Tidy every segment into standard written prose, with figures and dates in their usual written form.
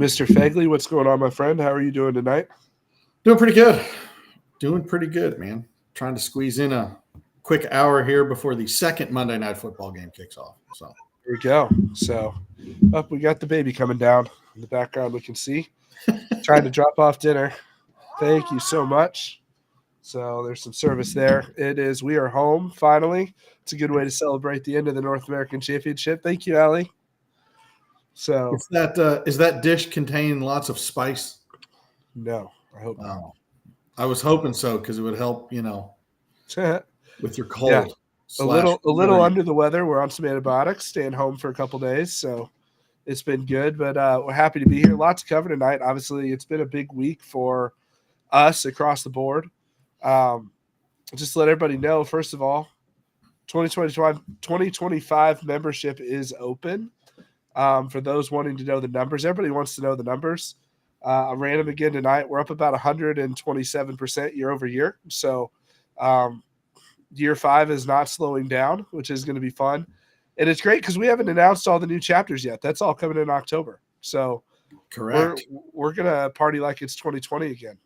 Mr. Fegley, what's going on, my friend? How are you doing tonight? Doing pretty good. Doing pretty good, man. Trying to squeeze in a quick hour here before the second Monday Night Football game kicks off. So Here we go. So, up, we got the baby coming down in the background. We can see trying to drop off dinner. Thank you so much. So there's some service there. It is. We are home finally. It's a good way to celebrate the end of the North American Championship. Thank you, Allie. So is that dish contain lots of spice? no, I hope not. I was hoping so because it would help, with your cold. Yeah. A little under the weather. We're on some antibiotics, staying home for a couple days, so it's been good. But we're happy to be here. Lots to cover tonight. Obviously, it's been a big week for us across the board. Just to let everybody know, first of all, 2025 membership is open. For those wanting to know the numbers, everybody wants to know the numbers. I ran them again tonight. We're up about 127% year over year. So year 5 is not slowing down, which is going to be fun. And it's great because we haven't announced all the new chapters yet. That's all coming in October. So correct. We're going to party like it's 2020 again.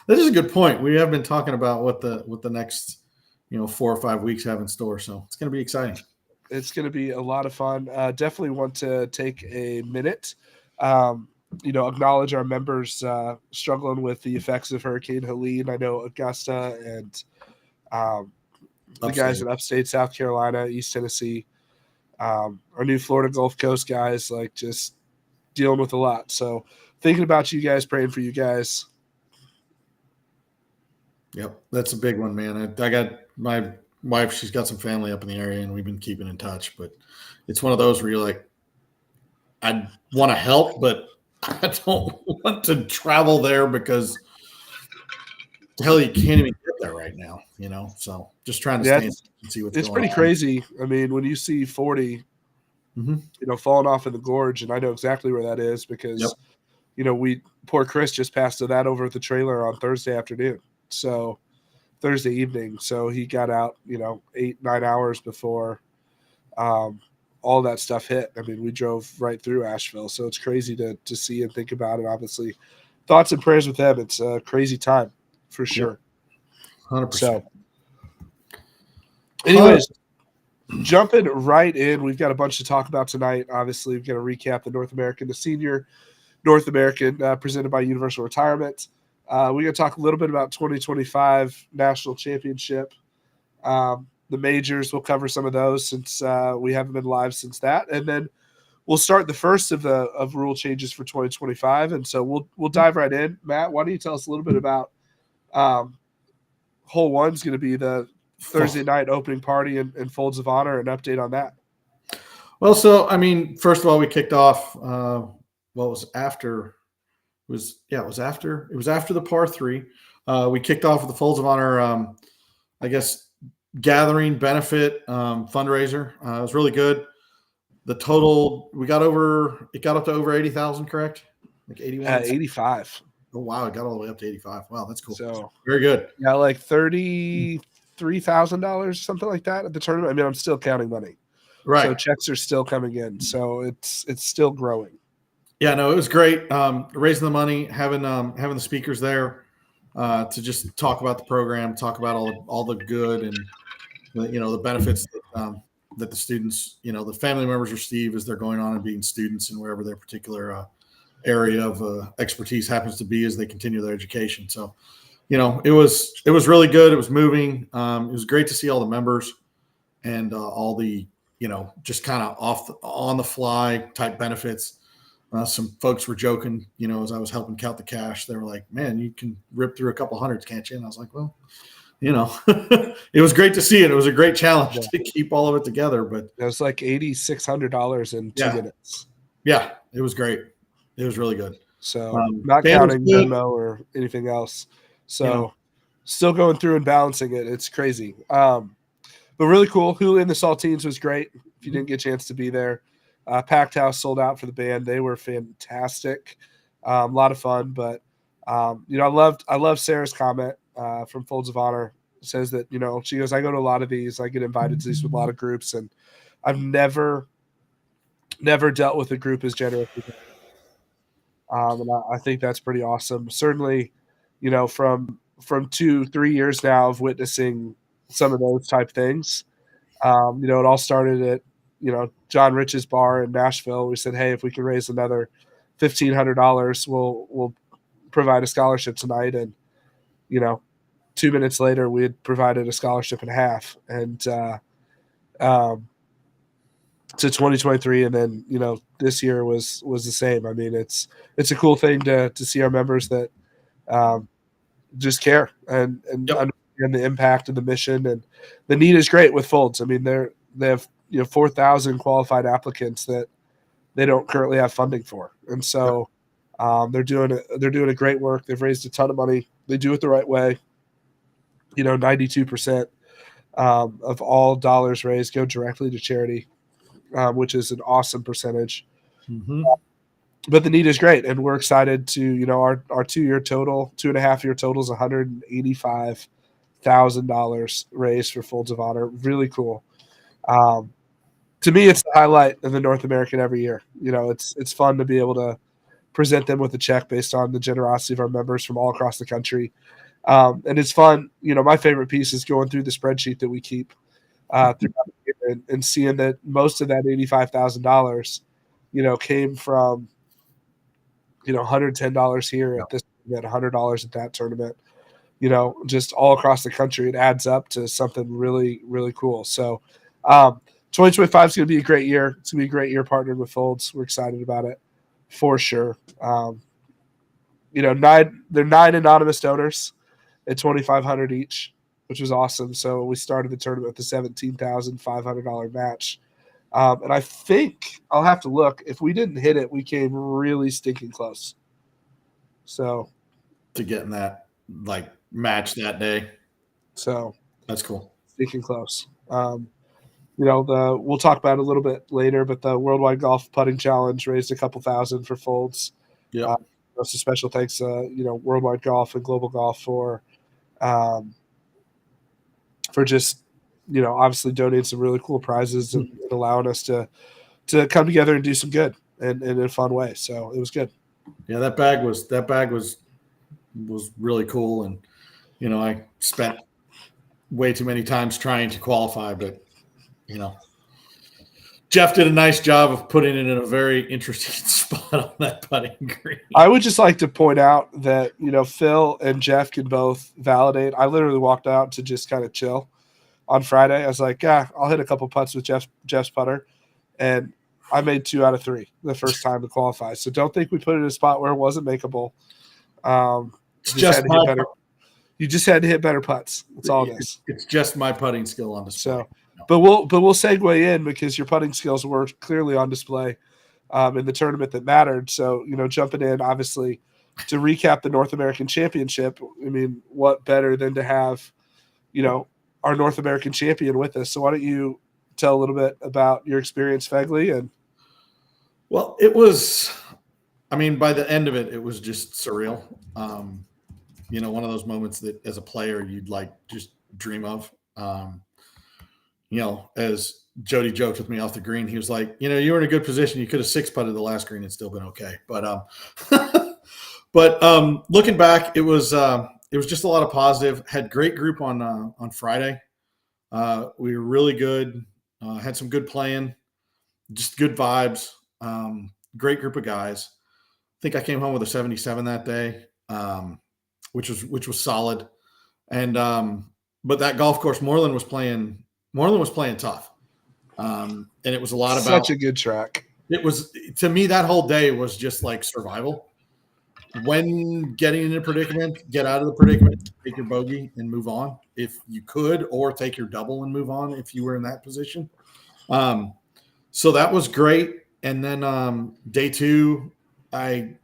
This is a good point. We have been talking about what the next 4 or 5 weeks have in store. So it's going to be exciting. It's going to be a lot of fun. Definitely want to take a minute, acknowledge our members struggling with the effects of Hurricane Helene. I know Augusta and the guys in upstate South Carolina, East Tennessee, our new Florida Gulf Coast guys, like just dealing with a lot. So thinking about you guys, praying for you guys. Yep, that's a big one, man. I got my wife, she's got some family up in the area, and we've been keeping in touch. But it's one of those where you're like, I want to help, but I don't want to travel there because hell, you can't even get there right now, So just trying to stay and see what's going on. It's pretty crazy. I mean, when you see 40, falling off in the gorge, and I know exactly where that is because, poor Chris just passed that over at the trailer on Thursday afternoon. So Thursday evening. So he got out, 8-9 hours before all that stuff hit. I mean, we drove right through Asheville. So it's crazy to see and think about it. Obviously, thoughts and prayers with them. It's a crazy time for sure. 100%. So anyways, jumping right in, we've got a bunch to talk about tonight. Obviously, we've got to recap the Senior North American presented by Universal Retirement. We're going to talk a little bit about 2025 National Championship. The majors, we'll cover some of those since we haven't been live since that. And then we'll start the first of rule changes for 2025. And so we'll dive right in. Matt, why don't you tell us a little bit about Hole 1's going to be the Thursday night opening party and Folds of Honor, an update on that. Well, so, I mean, first of all, we kicked off what was after – it was after the par 3. We kicked off with the Folds of Honor, gathering benefit fundraiser. It was really good. The total it got up to over 80,000, correct? Like 81, 85. Oh wow, it got all the way up to 85. Wow, that's cool. So very good. Yeah, like $33,000, something like that at the tournament. I mean, I'm still counting money, right? So checks are still coming in. So it's still growing. Yeah, no, it was great. Raising the money, having the speakers there to just talk about the program, talk about all the good and the benefits that the students, the family members receive as they're going on and being students in wherever their particular area of expertise happens to be as they continue their education. So, it was really good. It was moving. It was great to see all the members and all the just kind of on the fly type benefits. Some folks were joking, as I was helping count the cash, they were like, man, you can rip through a couple hundreds, can't you? And I was like, well, it was great to see it. It was a great challenge to keep all of it together, but it was like $8,600 in 2 minutes. Yeah, it was great. It was really good. So not counting Venmo or anything else. So still going through and balancing it. It's crazy. But really cool. Hula and the Saltines was great. If you didn't get a chance to be there, packed house, sold out for the band. They were fantastic. A lot of fun, but I love Sarah's comment from Folds of Honor. It says that, she goes, I go to a lot of these, I get invited to these with a lot of groups, and I've never dealt with a group as generous as that. And I think that's pretty awesome. Certainly, from 2-3 years now of witnessing some of those type things. It all started at John Rich's bar in Nashville. We said, hey, if we can raise another $1,500, we'll provide a scholarship tonight. And 2 minutes later, we had provided a scholarship and a half, and to 2023, and then this year was the same. I mean, it's a cool thing to see our members that just care and Yep. understand the impact of the mission, and the need is great with Folds. I mean, they have 4,000 qualified applicants that they don't currently have funding for, and so they're doing a great work. They've raised a ton of money. They do it the right way. 92% of all dollars raised go directly to charity, which is an awesome percentage. Mm-hmm. But the need is great, and we're excited to, our 2-year total, 2.5-year total is $185,000 raised for Folds of Honor. Really cool. To me, it's the highlight of the North American every year. It's fun to be able to present them with a check based on the generosity of our members from all across the country. And it's fun. My favorite piece is going through the spreadsheet that we keep throughout the year and seeing that most of that $85,000, came from, $110 here at this event, $100 at that tournament, just all across the country. It adds up to something really, really cool. So 2025 is going to be a great year. It's going to be a great year partnering with Folds. We're excited about it for sure. There are 9 anonymous donors at $2,500 each, which was awesome. So we started the tournament with a $17,500 match. And I think I'll have to look. If we didn't hit it, we came really stinking close. So to getting that match that day. So that's cool. Stinking close. We'll talk about it a little bit later, but the Worldwide Golf Putting Challenge raised a couple thousand for Folds. Yeah. So special thanks, Worldwide Golf and Global Golf for just, obviously donating some really cool prizes and allowing us to come together and do some good and in a fun way. So it was good. Yeah, that bag was really cool, and I spent way too many times trying to qualify, but Jeff did a nice job of putting it in a very interesting spot on that putting green. I would just like to point out that, Phil and Jeff can both validate. I literally walked out to just kind of chill on Friday. I was like, yeah, I'll hit a couple putts with Jeff's putter. And I made 2 out of 3 the first time to qualify. So don't think we put it in a spot where it wasn't makeable. You just had to hit better putts. That's all it is. It's just my putting skill on display. So, but we'll segue in because your putting skills were clearly on display in the tournament that mattered. So, jumping in, obviously, to recap the North American Championship, I mean, what better than to have, our North American champion with us. So why don't you tell a little bit about your experience, Fegley? And well, it was, by the end of it, it was just surreal. One of those moments that as a player, you'd just dream of. As Jody joked with me off the green, he was like, you were in a good position. You could have 6-putted the last green and still been okay. But, looking back, it was just a lot of positive. Had great group on Friday. We were really good. Had some good playing, just good vibes. Great group of guys. I think I came home with a 77 that day, which was solid. And but that golf course, Moreland was playing tough. And it was a lot about such a good track. It was, to me, that whole day was just like survival. When getting in a predicament, get out of the predicament, take your bogey and move on if you could, or take your double and move on if you were in that position. So that was great. And then day 2, I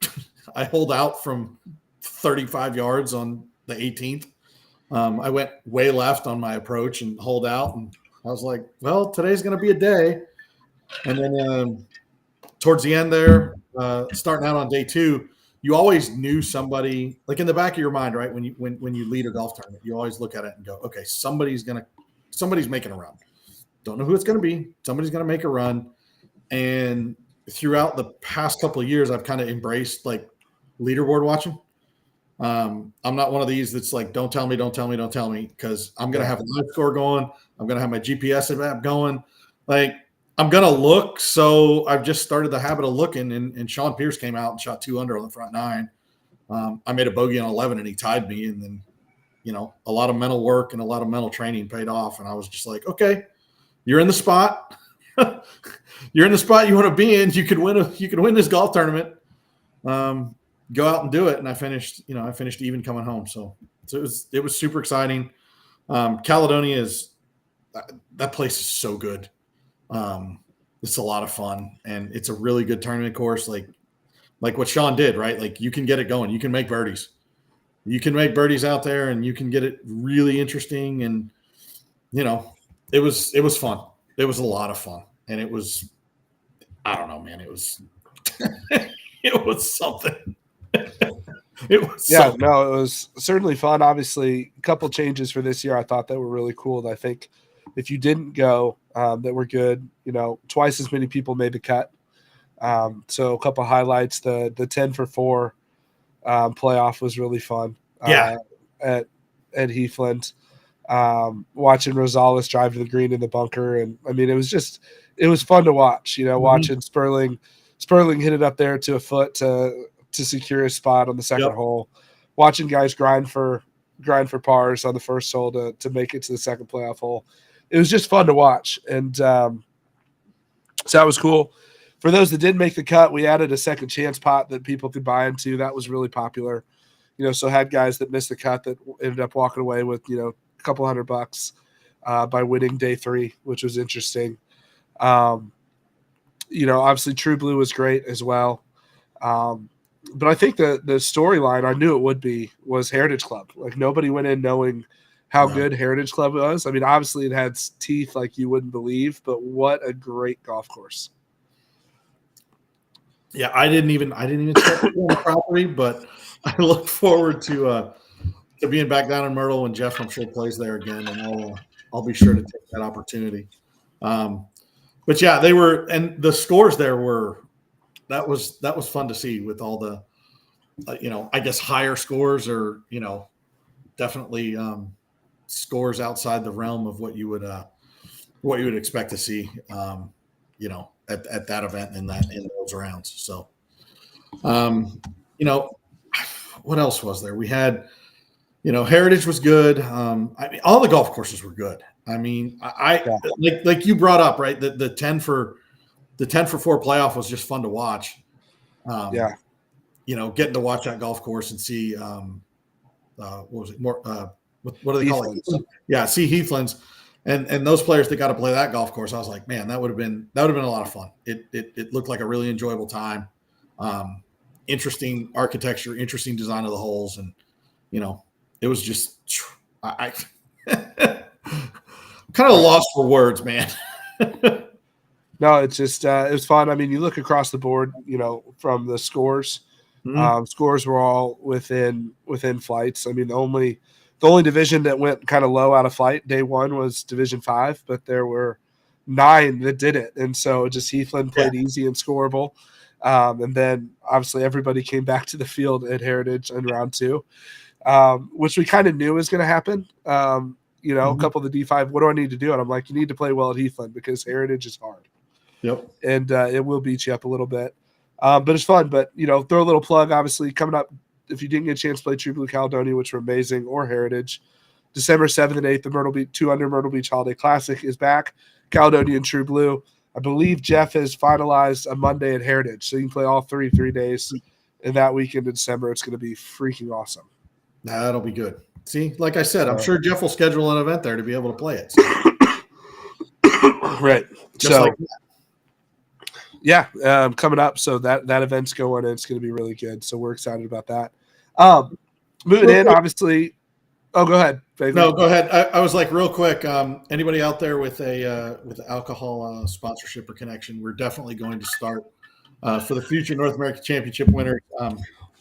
holed out from 35 yards on the 18th. I went way left on my approach and holed out, and I was like, well, today's going to be a day. And then towards the end there, starting out on day 2, you always knew somebody, like in the back of your mind, right? When you lead a golf tournament, you always look at it and go, okay, somebody's making a run. Don't know who it's going to be. Somebody's going to make a run. And throughout the past couple of years, I've kind of embraced like leaderboard watching. I'm not one of these that's like, don't tell me, because I'm going to have a live score going. I'm going to have my GPS app going. Like, I'm going to look. So I've just started the habit of looking, and Sean Pierce came out and shot 2 under on the front 9. I made a bogey on 11 and he tied me. And then, a lot of mental work and a lot of mental training paid off. And I was just like, okay, you're in the spot. You're in the spot you want to be in. You could win this golf tournament. Go out and do it. And I finished even coming home. So it was super exciting. Caledonia that place is so good. It's a lot of fun, and it's a really good tournament course. Like what Sean did, right? Like, you can get it going. You can make birdies. You can make birdies out there, and you can get it really interesting. And, it was fun. It was a lot of fun. And it was, I don't know, man, it was, it was something. It was certainly fun. Obviously, a couple changes for this year I thought that were really cool. I think if you didn't go, that were good. Twice as many people made the cut. So a couple highlights. The 10 for 4 playoff was really fun. At Heathland, watching Rosales drive to the green in the bunker, and I mean, it was fun to watch. Watching Sperling hit it up there to a foot to secure a spot on the second hole. Watching guys grind for pars on the first hole to make it to the second playoff hole. It was just fun to watch. And so that was cool. For those that didn't make the cut, we added a second chance pot that people could buy into. That was really popular. So had guys that missed the cut that ended up walking away with, a couple $100 by winning day 3, which was interesting. Obviously True Blue was great as well. But I think the storyline, I knew it would be, was Heritage Club. Like, nobody went in knowing how good Heritage Club was. I mean, obviously it had teeth like you wouldn't believe, but what a great golf course. Yeah, I didn't even check on the property, but I look forward to being back down in Myrtle when Jeff, I'm sure, plays there again, and I'll be sure to take that opportunity. But yeah, they were, and the scores there were, that was fun to see with all the, I guess higher scores, or definitely scores outside the realm of what you would expect to see, at that event in those rounds. So, what else was there? We had, Heritage was good. I mean, all the golf courses were good. I mean, like you brought up, right? The 10 for 4 playoff was just fun to watch. Getting to watch that golf course and see, what was it? More, what do they call it? Yeah, see Heathlands, and those players that got to play that golf course. I was like, man, that would have been a lot of fun. It looked like a really enjoyable time. Interesting architecture, interesting design of the holes, and it was just I kind of lost for words, man. No, it's just it was fun. I mean, you look across the board, from the scores. Scores were all within flights. I mean, the only division that went kind of low out of flight day 1 was Division 5, but there were 9 that did it, and so just Heathland played easy and scoreable. And then obviously everybody came back to the field at Heritage in round 2, which we kind of knew was going to happen. A couple of the D5, what do I need to do? And I'm like, you need to play well at Heathland because Heritage is hard. Yep. And it will beat you up a little bit. But it's fun. But, throw a little plug, obviously, coming up, if you didn't get a chance to play True Blue Caledonia, which were amazing, or Heritage, December 7th and 8th, the Myrtle Beach 2 Under Myrtle Beach Holiday Classic is back. Caledonia and True Blue. I believe Jeff has finalized a Monday at Heritage, so you can play all 3 days. And that weekend in December, it's going to be freaking awesome. That'll be good. See, like I said, I'm sure Jeff will schedule an event there to be able to play it. So. Right. Just so, like that. Yeah, coming up. So that event's going, and it's going to be really good. So we're excited about that. Moving in, obviously. Oh, go ahead. No, go ahead. I was like, real quick. Anybody out there with with alcohol sponsorship or connection? We're definitely going to start for the future North American Championship winners. A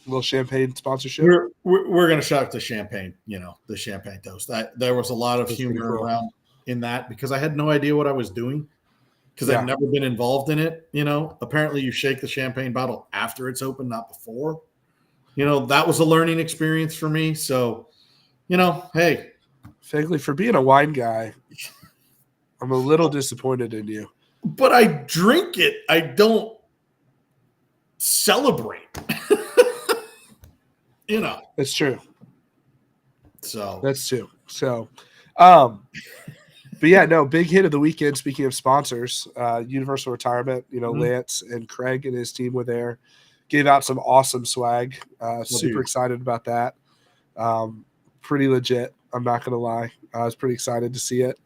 little champagne sponsorship. We're going to shout out the champagne. The champagne toast. There was a lot of humor around in that because I had no idea what I was doing. because I've never been involved in it. Apparently you shake the champagne bottle after it's open, not before. That was a learning experience for me. So, hey. Fagley, for being a wine guy, I'm a little disappointed in you. But I drink it. I don't celebrate. That's true. So that's true. So, but yeah, no, big hit of the weekend. Speaking of sponsors, Universal Retirement, Lance and Craig and his team were there, gave out some awesome swag. Super excited about that. Pretty legit. I'm not going to lie. I was pretty excited to see it.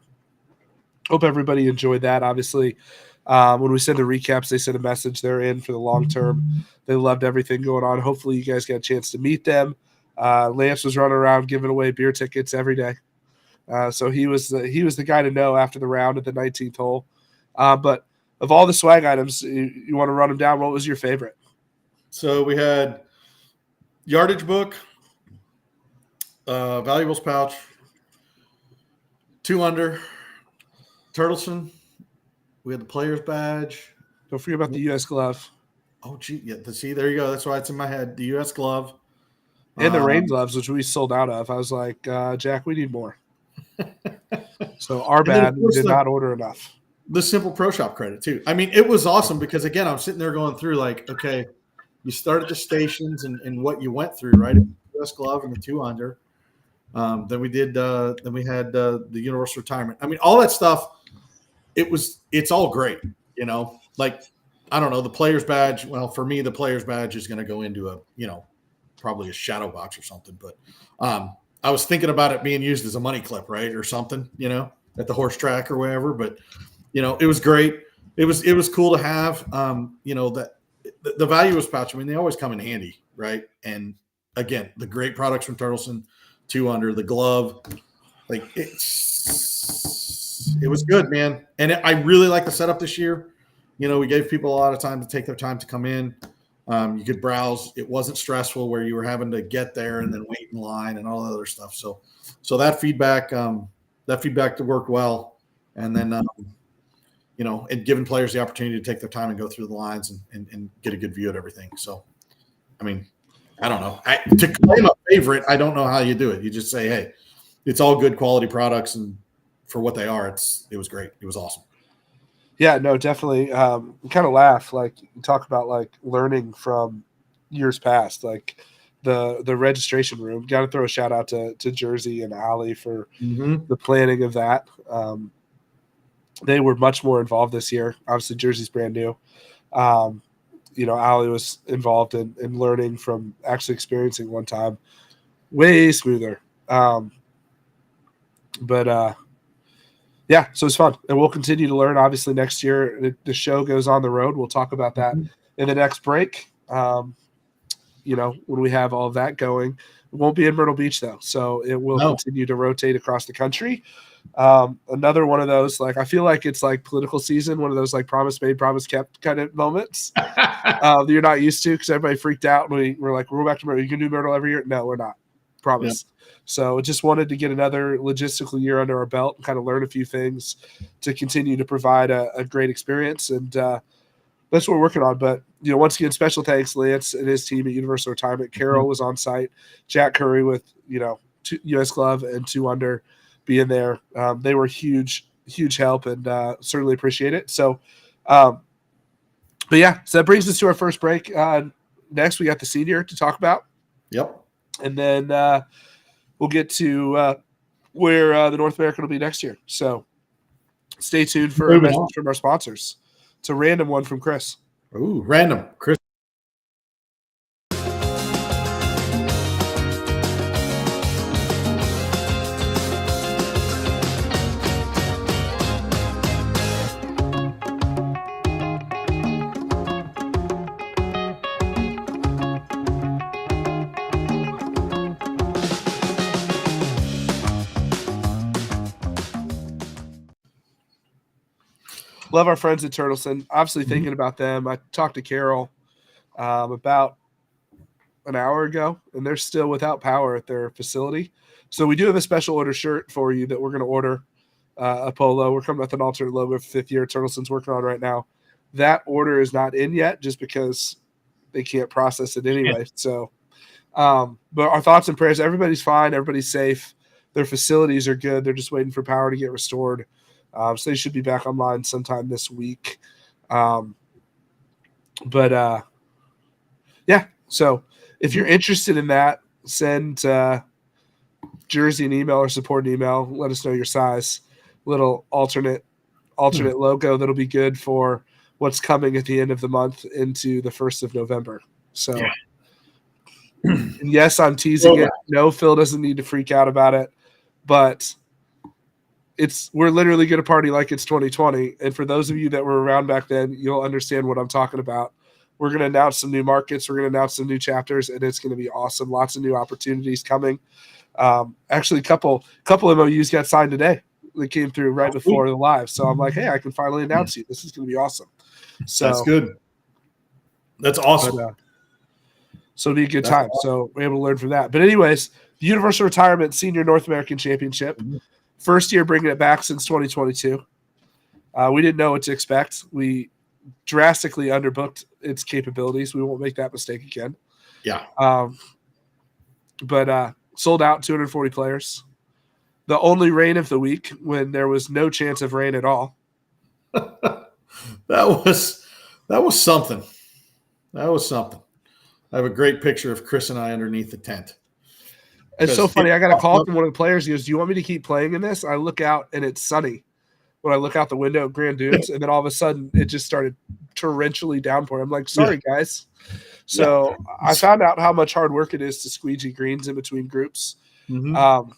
Hope everybody enjoyed that. Obviously, when we send the recaps, they send a message. They're in for the long term. They loved everything going on. Hopefully you guys got a chance to meet them. Lance was running around giving away beer tickets every day. So he was the guy to know after the round at the 19th hole. But of all the swag items, you want to run them down. What was your favorite? So we had yardage book, valuables pouch, 2 under, Turtleson. We had the player's badge. Don't forget about the U.S. glove. Oh, gee. Yeah, see, there you go. That's why it's in my head. The U.S. glove. And the rain gloves, which we sold out of. I was like, Jack, we need more. So our bad. We did not order enough. The Simple Pro Shop credit, too. I mean, it was awesome because, again, I'm sitting there going through like, okay, you started the stations and what you went through, right? The U.S. glove and the 2 under. Then we had the Universal Retirement. I mean, all that stuff. It's all great, like, I don't know, the player's badge. Well, for me, the player's badge is going to go into probably a shadow box or something. But I was thinking about it being used as a money clip, right? Or something, at the horse track or wherever. But, it was great. It was cool to have, that the valuables pouch. I mean, they always come in handy, right? And again, the great products from Turtleson, 2 under, the glove, like it was good, man. And I really like the setup this year. We gave people a lot of time to take their time to come in. You could browse. It wasn't stressful where you were having to get there and then wait in line and all that other stuff. So that feedback worked well. And then, and giving players the opportunity to take their time and go through the lines and get a good view at everything. So, I mean, I don't know. To claim a favorite, I don't know how you do it. You just say, hey, it's all good quality products, and for what they are, it was great. It was awesome. Yeah, no, definitely. Kind of laugh, like you talk about like learning from years past, like the registration room. Got to throw a shout out to Jersey and Allie for the planning of that. They were much more involved this year. Obviously, Jersey's brand new. Allie was involved in learning from actually experiencing one time. Way smoother. Yeah, so it's fun, and we'll continue to learn. Obviously, next year the show goes on the road. We'll talk about that in the next break. When we have all of that going, it won't be in Myrtle Beach though, so it will continue to rotate across the country. Another one of those, like I feel like it's like political season, one of those like promise made, promise kept kind of moments that you're not used to because everybody freaked out and we're like, we're back to Myrtle. You can do Myrtle every year. No, we're not. Promise. Yeah. So just wanted to get another logistical year under our belt and kind of learn a few things to continue to provide a great experience. And that's what we're working on. But, once again, special thanks, Lance and his team at Universal Retirement. Carol was on site. Jack Curry with, U.S. glove and 2 under being there. They were huge help and certainly appreciate it. So, but yeah, so that brings us to our first break. Next, we got the senior to talk about. Yep. And then we'll get to where the North American will be next year. So stay tuned for a message from our sponsors. It's a random one from Chris. Ooh, random. Chris. Love our friends at Turtleson. Obviously thinking about them. I talked to Carol about an hour ago, and they're still without power at their facility. So we do have a special order shirt for you that we're going to order Apollo. We're coming with an alternate logo for 5th year. Turtleson's working on right now. That order is not in yet just because they can't process it anyway. Yeah. So, but our thoughts and prayers, everybody's fine. Everybody's safe. Their facilities are good. They're just waiting for power to get restored. So they should be back online sometime this week. Yeah. So if you're interested in that, send Jersey an email or support an email. Let us know your size. Little alternate logo that'll be good for what's coming at the end of the month into the 1st of November. So, yes, I'm teasing it. No, Phil doesn't need to freak out about it, but we're literally going to party like it's 2020. And for those of you that were around back then, you'll understand what I'm talking about. We're going to announce some new markets. We're going to announce some new chapters, and it's going to be awesome. Lots of new opportunities coming. Actually, a couple MOUs got signed today. They came through right before the live. So I'm like, hey, I can finally announce you. This is going to be awesome. So that's good. That's awesome. But, so it'll be a good time. Awesome. So we're able to learn from that. But anyways, the Universal Retirement Senior North American Championship. First year bringing it back since 2022. We didn't know what to expect. We drastically underbooked its capabilities. We won't make that mistake again. Yeah. But sold out 240 players. The only rain of the week when there was no chance of rain at all. That was something. That was something. I have a great picture of Chris and I underneath the tent. It's so funny. I got a call from one of the players. He goes, do you want me to keep playing in this? I look out and it's sunny when I look out the window at Grand Dunes. And then all of a sudden it just started torrentially downpouring. I'm like, sorry, guys. So I found out how much hard work it is to squeegee greens in between groups. Mm-hmm.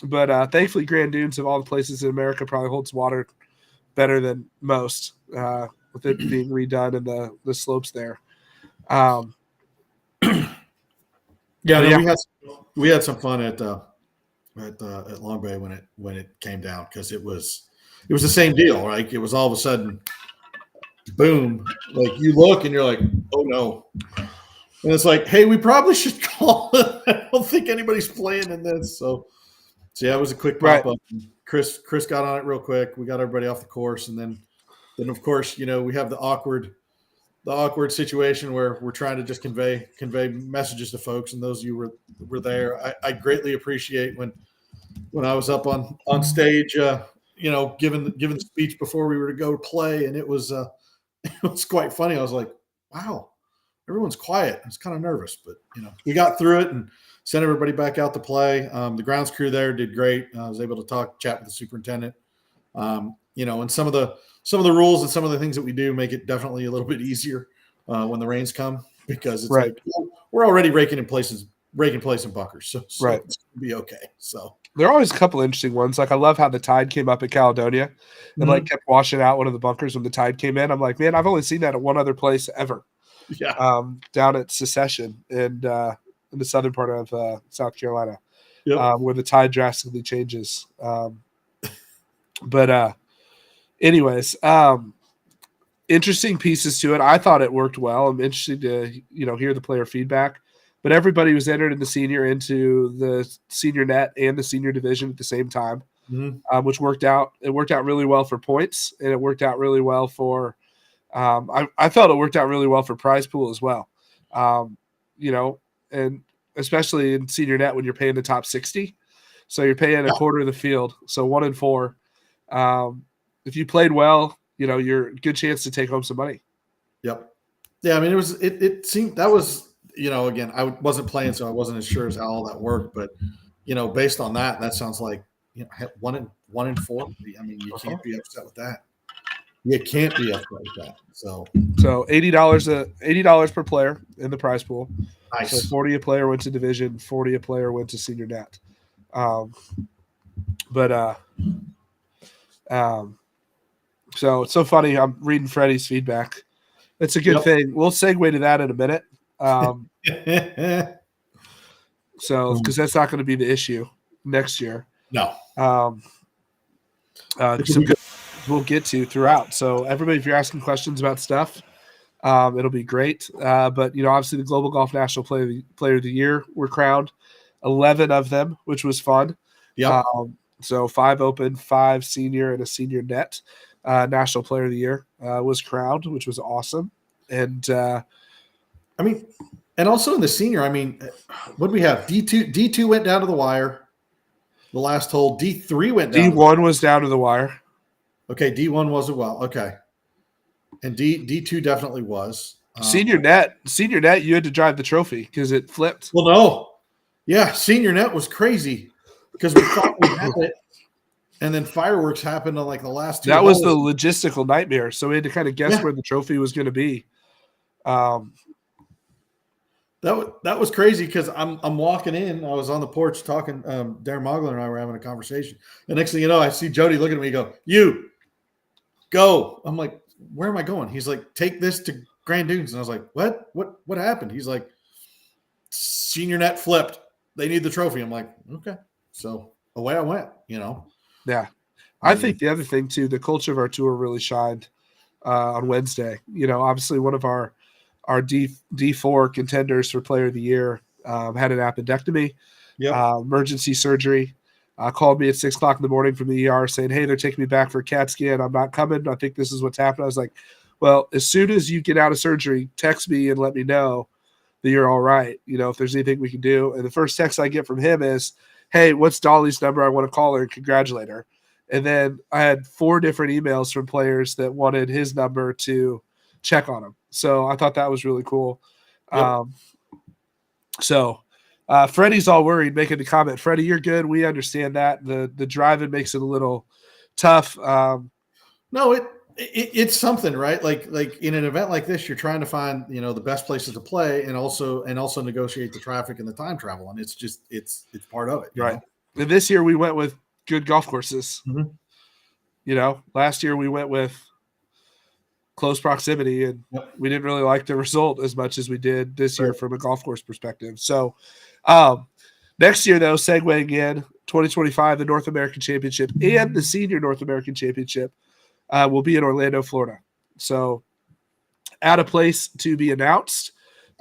But thankfully, Grand Dunes, of all the places in America, probably holds water better than most with it being redone and the slopes there. We had some fun at Long Bay when it came down because it was the same deal, right? It was all of a sudden, boom! Like you look and you're like, oh no. And it's like, hey, we probably should call it. I don't think anybody's playing in this. So yeah, it was a quick pop up. Chris got on it real quick. We got everybody off the course, and then of course, we have the awkward situation where we're trying to just convey messages to folks. And those of you were there. I greatly appreciate when I was up on stage, giving the speech before we were to go play, and it was quite funny. I was like, wow. Everyone's quiet. I was kind of nervous, but we got through it and sent everybody back out to play. The grounds crew there did great. I was able to chat with the superintendent. And some of the rules and some of the things that we do make it definitely a little bit easier when the rains come because it's like we're already raking place in bunkers, so it's gonna be okay. So there are always a couple interesting ones. Like I love how the tide came up at Caledonia and kept washing out one of the bunkers when the tide came in. I'm like, man, I've only seen that at one other place ever. Yeah. Down at Secession and in the southern part of South Carolina, where the tide drastically changes. Anyways, interesting pieces to it. I thought it worked well. I'm interested to hear the player feedback. But everybody was entered in the senior into the senior net and the senior division at the same time, which worked out. It worked out really well for points, and it worked out really well for. I felt it worked out really well for prize pool as well. And especially in senior net when you're paying the top 60. So you're paying a quarter of the field. So 1 in 4. If you played well, you're a good chance to take home some money. Yep. Yeah. I mean, it seemed that was, again, I wasn't playing, so I wasn't as sure as how all that worked, but based on that sounds like, 1 in 4. I mean, you can't be upset with that. You can't be upset with that. So $80 per player in the prize pool. Nice. So 40 a player went to division, 40 a player went to senior net. So it's so funny. I'm reading Freddie's feedback. It's a good thing. We'll segue to that in a minute. So because that's not going to be the issue next year. No. Some good we'll get to throughout. So everybody, if you're asking questions about stuff, it'll be great. But obviously the Global Golf National Player of the Year were crowned, 11 of them, which was fun. Yeah. So 5 Open, 5 Senior, and a Senior Net. National Player of the Year was crowned, which was awesome. And I mean, and also in the Senior, I mean, what do we have? D2 went down to the wire. The last hole. D3 went down. D1 was down to the wire. Okay, D1 was as well. Okay, and D2 definitely was. Senior Net, you had to drive the trophy because it flipped. Well, no, yeah, Senior Net was crazy because we thought we had it, and then fireworks happened on like the last 2 That holes. was the logistical nightmare. So we had to kind of guess where the trophy was going to be. That was crazy because I'm walking in. I was on the porch talking. Darren Mogler and I were having a conversation. The next thing you know, I see Jody looking at me. Go, you go. I'm like, where am I going? He's like, take this to Grand Dunes. And I was like, what happened? He's like, Senior Net flipped. They need the trophy. I'm like, okay. So away I went. Yeah, I think the other thing too, the culture of our tour really shined on Wednesday. Obviously one of our D4 contenders for Player of the Year had an appendectomy, emergency surgery. Called me at 6 o'clock in the morning from the ER saying, hey, they're taking me back for a CAT scan. I'm not coming. I think this is what's happened. I was like, well, as soon as you get out of surgery, text me and let me know that you're all right. If there's anything we can do. And the first text I get from him is, hey, what's Dolly's number? I want to call her and congratulate her. And then I had 4 different emails from players that wanted his number to check on him. So I thought that was really cool. Yep. Freddie's all worried, making the comment, Freddie, you're good. We understand that. The driving makes it a little tough. No, it's something, right? Like in an event like this, you're trying to find, the best places to play and also negotiate the traffic and the time travel. And it's just, it's part of it. Right. And this year we went with good golf courses. Mm-hmm. Last year we went with close proximity, and we didn't really like the result as much as we did this year from a golf course perspective. So next year, though, segueing in 2025, the North American Championship and the Senior North American Championship will be in Orlando, Florida. So at a place to be announced.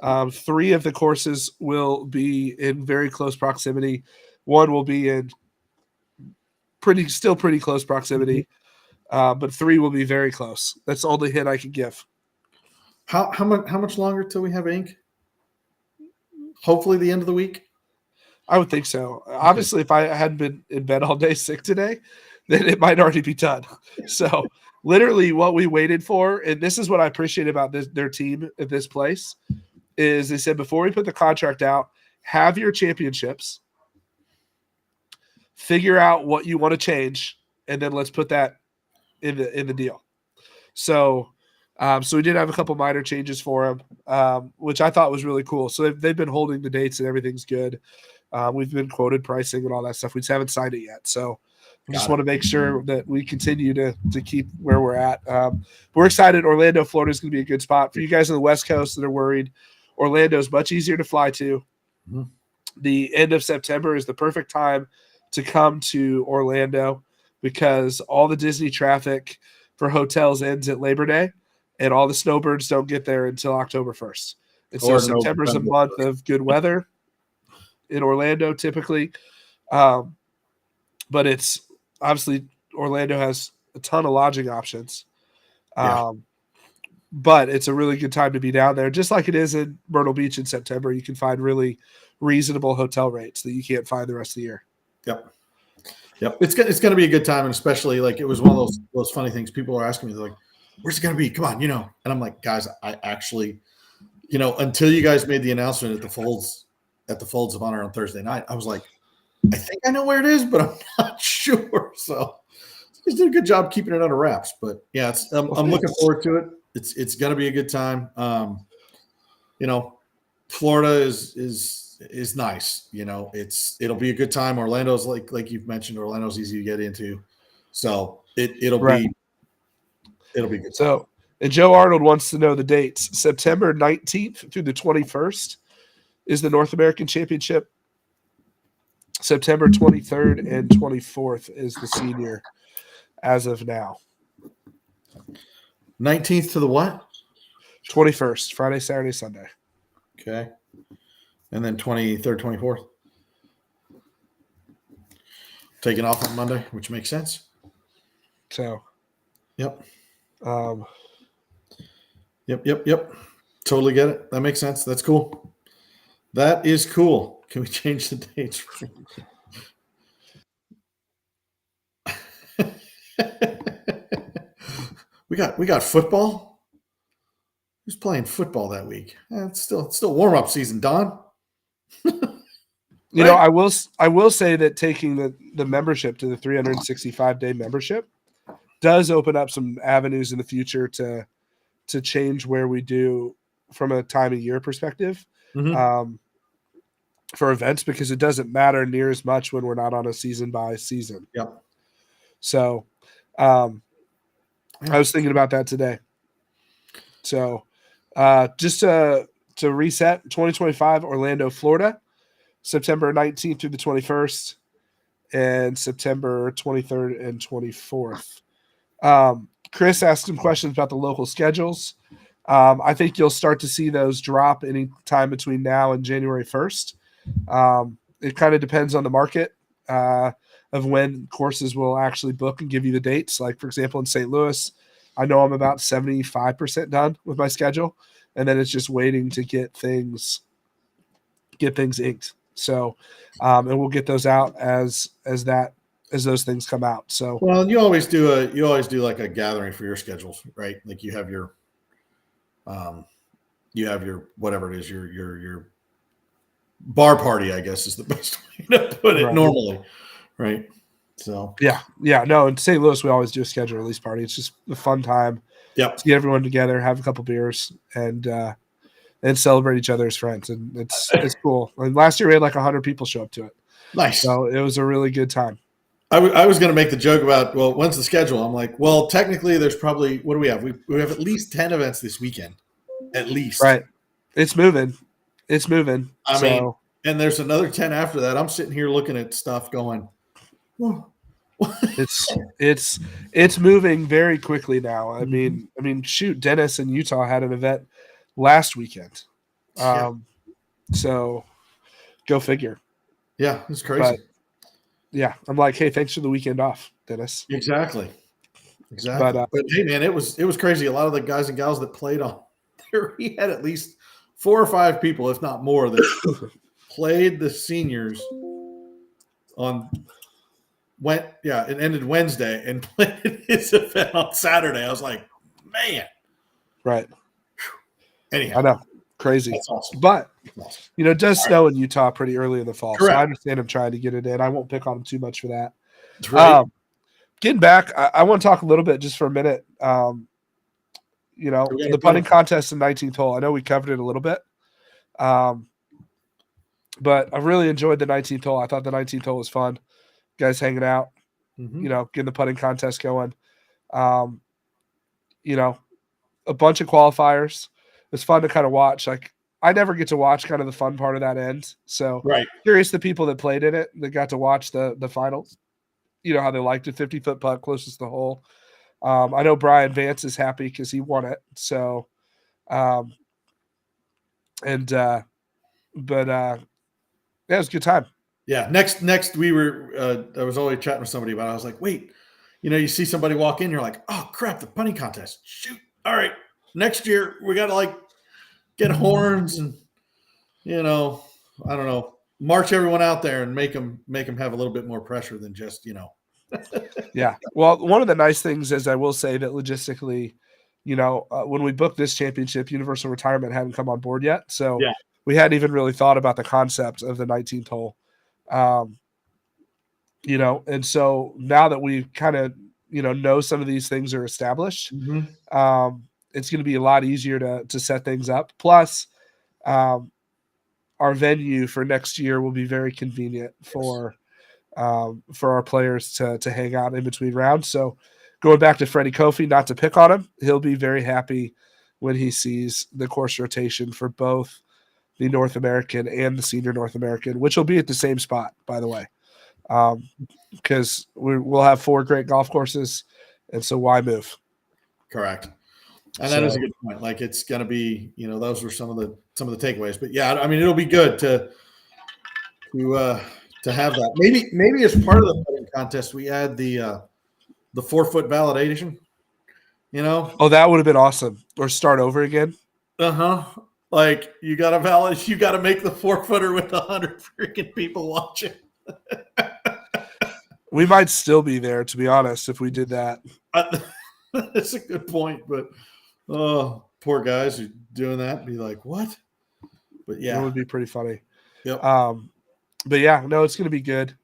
3 of the courses will be in very close proximity. 1 will be in pretty close proximity. But 3 will be very close. That's all the hint I can give. How much longer till we have ink? Hopefully the end of the week. I would think so. Okay. Obviously, if I hadn't been in bed all day sick today, then it might already be done. So literally what we waited for, and this is what I appreciate about their team at this place, is they said before we put the contract out, have your championships, figure out what you want to change, and then let's put that in the deal. So we did have a couple minor changes for him, which I thought was really cool. So they've been holding the dates and everything's good. We've been quoted pricing and all that stuff. We just haven't signed it yet. So I just want to make sure that we continue to keep where we're at. We're excited. Orlando, Florida is going to be a good spot for you guys on the West Coast that are worried. Orlando is much easier to fly to. Mm-hmm. The end of September is the perfect time to come to Orlando, because all the Disney traffic for hotels ends at Labor Day, and all the snowbirds don't get there until October 1st. And so September is a month of good weather in Orlando typically. But it's obviously Orlando has a ton of lodging options. But it's a really good time to be down there. Just like it is in Myrtle Beach in September, you can find really reasonable hotel rates that you can't find the rest of the year. Yep. It's going to be a good time. And especially like, it was one of those funny things. People are asking me, they're like, where's it going to be? Come on, And I'm like, guys, I actually, until you guys made the announcement at the Folds of Honor on Thursday night, I was like, I think I know where it is, but I'm not sure. So just did a good job keeping it under wraps. But yeah, I'm looking forward to it. It's going to be a good time. Florida is nice. It'll be a good time. Orlando's like you've mentioned, Orlando's easy to get into. So it'll be good. So, and Joe Arnold wants to know the dates. September 19th through the 21st is the North American Championship. September 23rd and 24th is the Senior as of now. 19th to the what? 21st, Friday, Saturday, Sunday. Okay. And then 23rd, 24th. taking off on Monday, which makes sense. So, yep. Yep. Totally get it. That makes sense. That's cool. That is cool. Can we change the dates? we got football. Who's playing football that week? It's still warm up season, Don. You know, I will say that taking the membership to the 365-day membership does open up some avenues in the future to change where we do from a time of year perspective for events, because it doesn't matter near as much when we're not on a season by season. Yep. So I was thinking about that today. So just to reset, 2025 Orlando, Florida, September 19th through the 21st, and September 23rd and 24th. Chris asked some questions about the local schedules. I think you'll start to see those drop any time between now and January 1st. It kind of depends on the market of when courses will actually book and give you the dates. Like, for example, in St. Louis, I know I'm about 75% done with my schedule, and then it's just waiting to get things inked. So, and we'll get those out as those things come out. So, well, you always do like a gathering for your schedules, right? Like you have your whatever it is, your bar party, I guess is the best way to put it normally, right? So yeah. No, in St. Louis, we always do a schedule release party. It's just a fun time. Yep. To get everyone together, have a couple beers, and celebrate each other as friends, and it's cool. And last year we had like 100 people show up to it. Nice. So it was a really good time. I was going to make the joke about, well, when's the schedule? I'm like, well, technically there's probably, what do we have? We have at least 10 events this weekend, at least. Right. It's moving. I mean, and there's another 10 after that. I'm sitting here looking at stuff going, well, it's moving very quickly now. I mean, shoot, Dennis in Utah had an event last weekend. So go figure. Yeah, it's crazy. But, yeah, I'm like, hey, thanks for the weekend off, Dennis. Exactly. But hey, man, it was crazy. A lot of the guys and gals that played on there, we had at least 4 or 5 people, if not more, that played the seniors it ended Wednesday and played his event on Saturday. I was like, man. Right. Anyhow. I know. Crazy. That's awesome. But, it does snow in Utah pretty early in the fall. Correct. So I understand him trying to get it in. I won't pick on him too much for that. That's right. Getting back, I want to talk a little bit just for a minute. The putting contest in 19th hole. I know we covered it a little bit. But I really enjoyed the 19th hole. I thought the 19th hole was fun. Guys hanging out, getting the putting contest going. A bunch of qualifiers. It's fun to kind of watch. Like, I never get to watch kind of the fun part of that end. So curious the people that played in it that got to watch the finals, how they liked it. 50-foot putt closest to the hole. I know Brian Vance is happy because he won it. So, it was a good time. Yeah. Next we were, I was always chatting with somebody about it. I was like, wait, you see somebody walk in, you're like, oh crap, the putting contest. Shoot. All right. Next year we got to get horns and, I don't know, march everyone out there and make them have a little bit more pressure than just, Yeah. Well, one of the nice things is I will say that logistically, when we booked this championship, Universal Retirement hadn't come on board yet. So we hadn't even really thought about the concept of the 19th hole. And so now that we kind of, know some of these things are established, it's going to be a lot easier to set things up. Plus, our venue for next year will be very convenient for our players to hang out in between rounds. So going back to Freddie Kofi, not to pick on him, he'll be very happy when he sees the course rotation for both the North American and the Senior North American, which will be at the same spot, by the way, because we'll have 4 great golf courses, and so why move? Correct. And that is a good point. Like, it's going to be, those were some of the takeaways. But yeah, I mean, it'll be good to have that. Maybe as part of the putting contest, we add the 4-foot validation. You know? Oh, that would have been awesome. Or start over again. Like you got to make the 4-footer with 100 freaking people watching. We might still be there, to be honest, if we did that. That's a good point, but poor guys who doing that be like, what? But yeah, it would be pretty funny. Yep. But yeah, no, it's going to be good.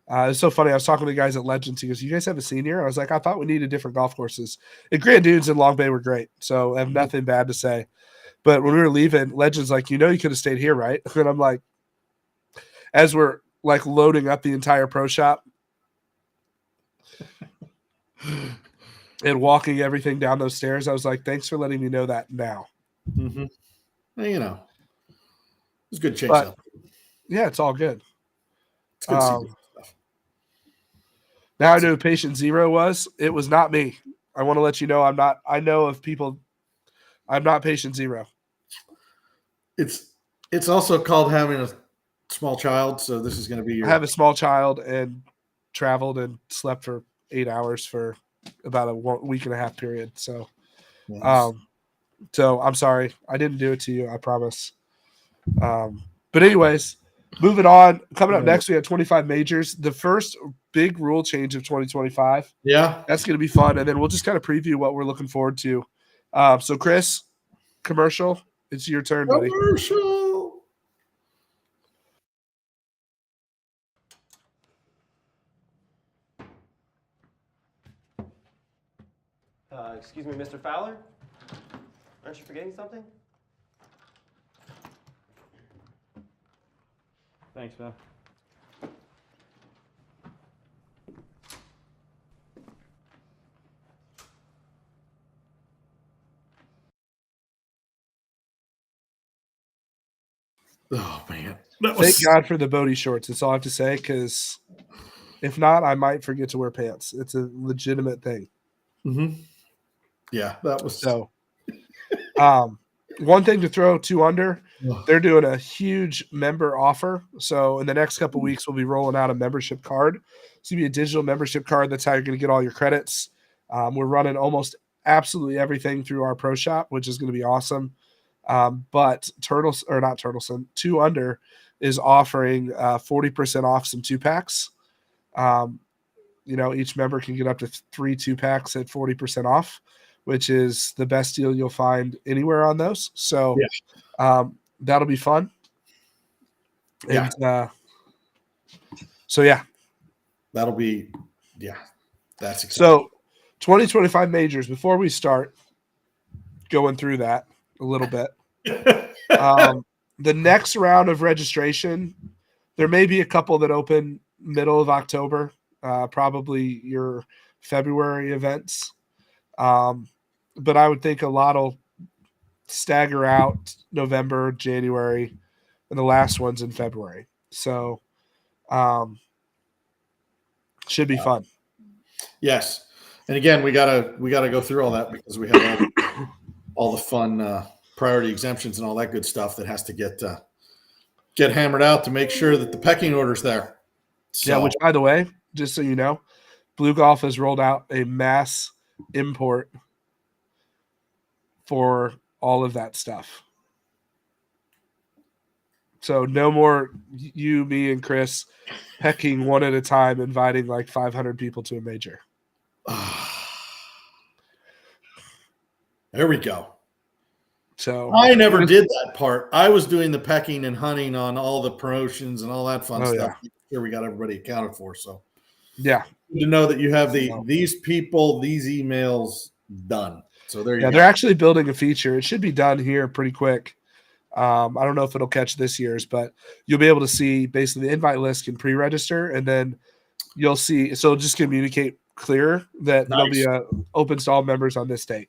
It's so funny. I was talking to the guys at Legends. He goes, "You guys have a senior?" I was like, "I thought we needed different golf courses." And Grand Dunes and Long Bay were great, so I have nothing bad to say. But when we were leaving, Legends like, you could have stayed here, right? And I'm like, as we're like loading up the entire pro shop and walking everything down those stairs, I was like, "Thanks for letting me know that now." Mm-hmm. Well, it's a good change up. Yeah, it's all good. It's good stuff. Now I know who Patient Zero was. It was not me. I want to let you know I'm not. I know of people. I'm not Patient Zero. It's also called having a small child. So this is going to be your. I have a small child and traveled and slept for 8 hours for about a week and a half period. So, so I'm sorry. I didn't do it to you. I promise. But anyways, moving on. Coming up next, we have 25 majors. The first big rule change of 2025. Yeah. That's going to be fun. And then we'll just kind of preview what we're looking forward to. So, Chris, commercial, it's your turn, buddy. Commercial. Excuse me, Mr. Fowler? Aren't you forgetting something? Thanks, man. Oh, man. Thank God for the Bodie shorts. That's all I have to say, because if not, I might forget to wear pants. It's a legitimate thing. Mm-hmm. Yeah, that was so. One thing to throw 2 under, they're doing a huge member offer. So in the next couple of weeks, we'll be rolling out a membership card. It's going to be a digital membership card. That's how you're going to get all your credits. We're running almost absolutely everything through our pro shop, which is going to be awesome. But 2 under is offering 40% off some 2-packs. Each member can get up to 3 2-packs at 40% off, which is the best deal you'll find anywhere on those. So that'll be fun. And that'll be, that's exciting. So 2025 majors, before we start going through that a little bit, the next round of registration, there may be a couple that open middle of October, probably your February events. But I would think a lot will stagger out November, January, and the last one's in February. So should be fun. Yes. And again, we gotta go through all that because we have all the fun priority exemptions and all that good stuff that has to get hammered out to make sure that the pecking order's there. So. Yeah, which, by the way, just so you know, Blue Golf has rolled out a mass import for all of that stuff. So no more you, me, and Chris pecking one at a time, inviting like 500 people to a major. There we go. So I never did that part. I was doing the pecking and hunting on all the promotions and all that fun stuff. Yeah. Sure, we got everybody accounted for. So yeah, good to know that you have these people, these emails done. So there you go. They're actually building a feature. It should be done here pretty quick. I don't know if it'll catch this year's, but you'll be able to see basically the invite list can pre-register, and then you'll see. So just communicate clearer that there'll be open to all members on this date.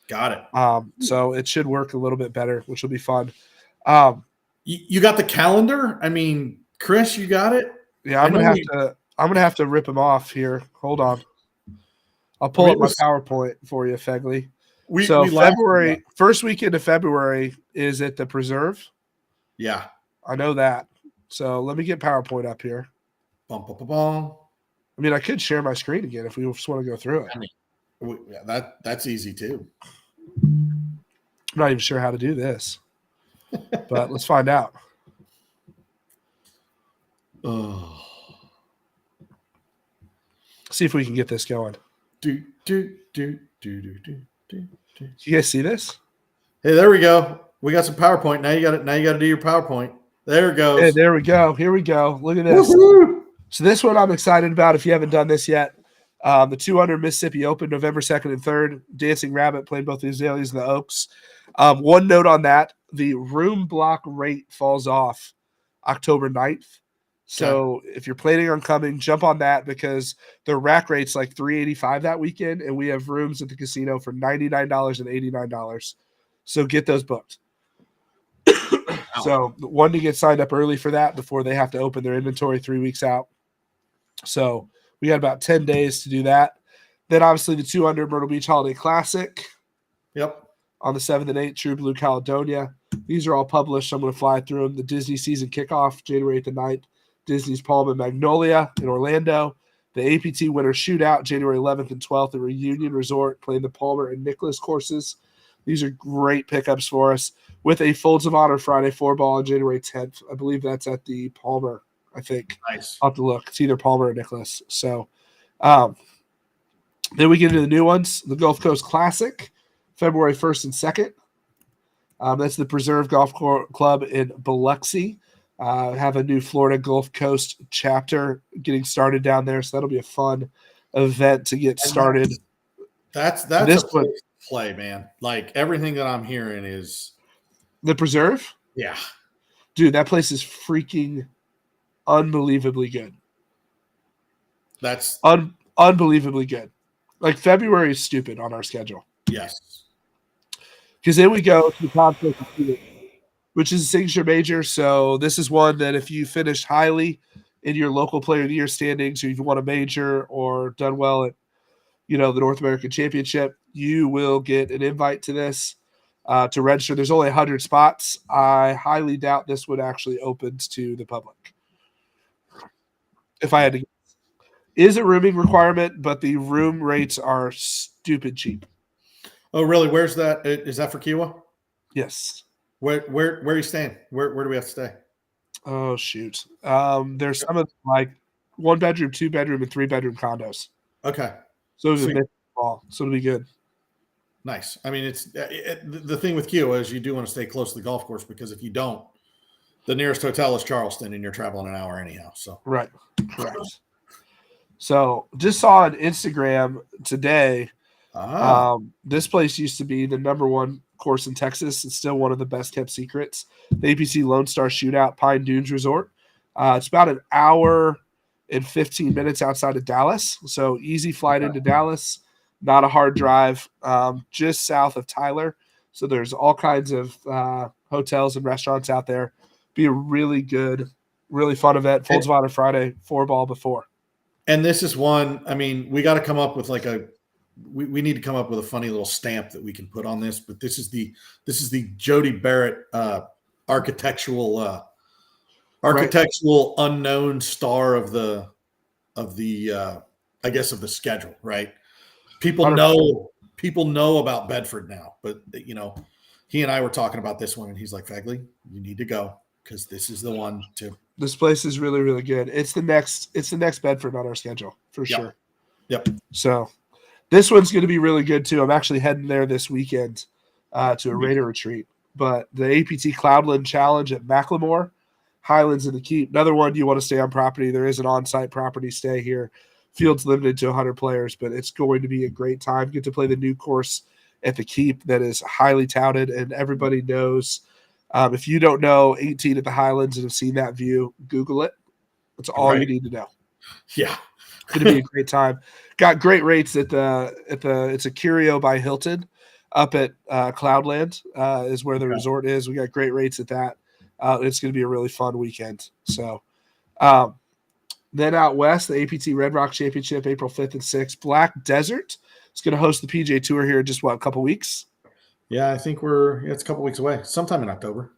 Got it. So it should work a little bit better, which will be fun. You got the calendar? I mean, Chris, you got it? Yeah, I'm gonna have to rip them off here. Hold on. I'll pull up my PowerPoint for you, Fegley. February, first weekend of February is at the Preserve. Yeah. I know that. So let me get PowerPoint up here. Bum, bum, bum, bum. I mean, I could share my screen again if we just want to go through it. I mean, that's easy too. I'm not even sure how to do this, but let's find out. Oh. See if we can get this going. Do. You guys see this? Hey, there we go. We got some PowerPoint. Now you got it. Now you got to do your PowerPoint. There it goes. Hey, there we go. Here we go. Look at this. Woo-hoo! So this one I'm excited about if you haven't done this yet. The 200 Mississippi Open, November 2nd and 3rd. Dancing Rabbit playing both the Azaleas and the Oaks. One note on that, the room block rate falls off October 9th. So if you're planning on coming, jump on that because the rack rate's like $385 that weekend, and we have rooms at the casino for $99 and $89. So get those booked. So one to get signed up early for that before they have to open their inventory 3 weeks out. So we got about 10 days to do that. Then obviously the 200 Myrtle Beach Holiday Classic. Yep. On the 7th and 8th, True Blue Caledonia. These are all published. I'm going to fly through them. The Disney season kickoff, January 8th and 9th. Disney's Palm and Magnolia in Orlando. The APT Winter Shootout, January 11th and 12th at Reunion Resort, playing the Palmer and Nicholas courses. These are great pickups for us. With a Folds of Honor Friday 4-ball on January 10th. I believe that's at the Palmer, I think. Nice. I'll have to look. It's either Palmer or Nicholas. So then we get into the new ones. The Gulf Coast Classic, February 1st and 2nd. That's the Preserve Golf Club in Biloxi. Have a new Florida Gulf Coast chapter getting started down there. So that'll be a fun event to get started. That's this a place to play, man. Like everything that I'm hearing is the Preserve. Yeah. Dude, that place is freaking unbelievably good. That's unbelievably good. Like February is stupid on our schedule. Yes. Because then we go to the Conference, which is a signature major. So this is one that if you finish highly in your local player of the year standings, or you've won a major or done well at, the North American Championship, you will get an invite to this to register. There's only 100 spots. I highly doubt this would actually open to the public. If I had to guess. Is a rooming requirement, but the room rates are stupid cheap. Oh, really? Where's that? Is that for Kiawah? Yes. Where are you staying? Where do we have to stay? Oh shoot. There's some of like 1 bedroom, 2 bedroom, and 3 bedroom condos. Okay. So it's so it'll be good. Nice. I mean, it's the thing with Kiawah is you do want to stay close to the golf course because if you don't, the nearest hotel is Charleston, and you're traveling an hour anyhow. So right. So just saw on Instagram today. This place used to be the #1 course in Texas. It's still one of the best kept secrets. The APC Lone Star Shootout, Pine Dunes Resort. It's about an hour and 15 minutes outside of Dallas. So easy flight into Dallas, not a hard drive, just south of Tyler. So there's all kinds of hotels and restaurants out there. Be a really good, really fun event. Folds of Honor Friday, 4-ball before. And this is one, I mean, we got to come up with like we need to come up with a funny little stamp that we can put on this, but this is the Jody Barrett architectural unknown star of the I guess of the schedule, right? People know about Bedford now, but he and I were talking about this one and he's like, Fegley, you need to go because this is the one to. This place is really, really good. It's the next Bedford on our schedule for sure. Yep. So this one's going to be really good too. I'm actually heading there this weekend to a Raider retreat. But the APT Cloudland Challenge at Macklemore, Highlands in the Keep. Another one you want to stay on property. There is an on-site property stay here. Field's limited to 100 players, but it's going to be a great time. Get to play the new course at the Keep that is highly touted and everybody knows. If you don't know 18 at the Highlands and have seen that view, Google it. That's all you need to know. Yeah. It's going to be a great time. Got great rates at it's a Curio by Hilton up at Cloudland is where the resort is. We got great rates at that. It's going to be a really fun weekend. So then out west, the APT Red Rock Championship, April 5th and 6th. Black Desert is going to host the PGA Tour here in just, a couple weeks? Yeah, I think it's a couple weeks away, sometime in October.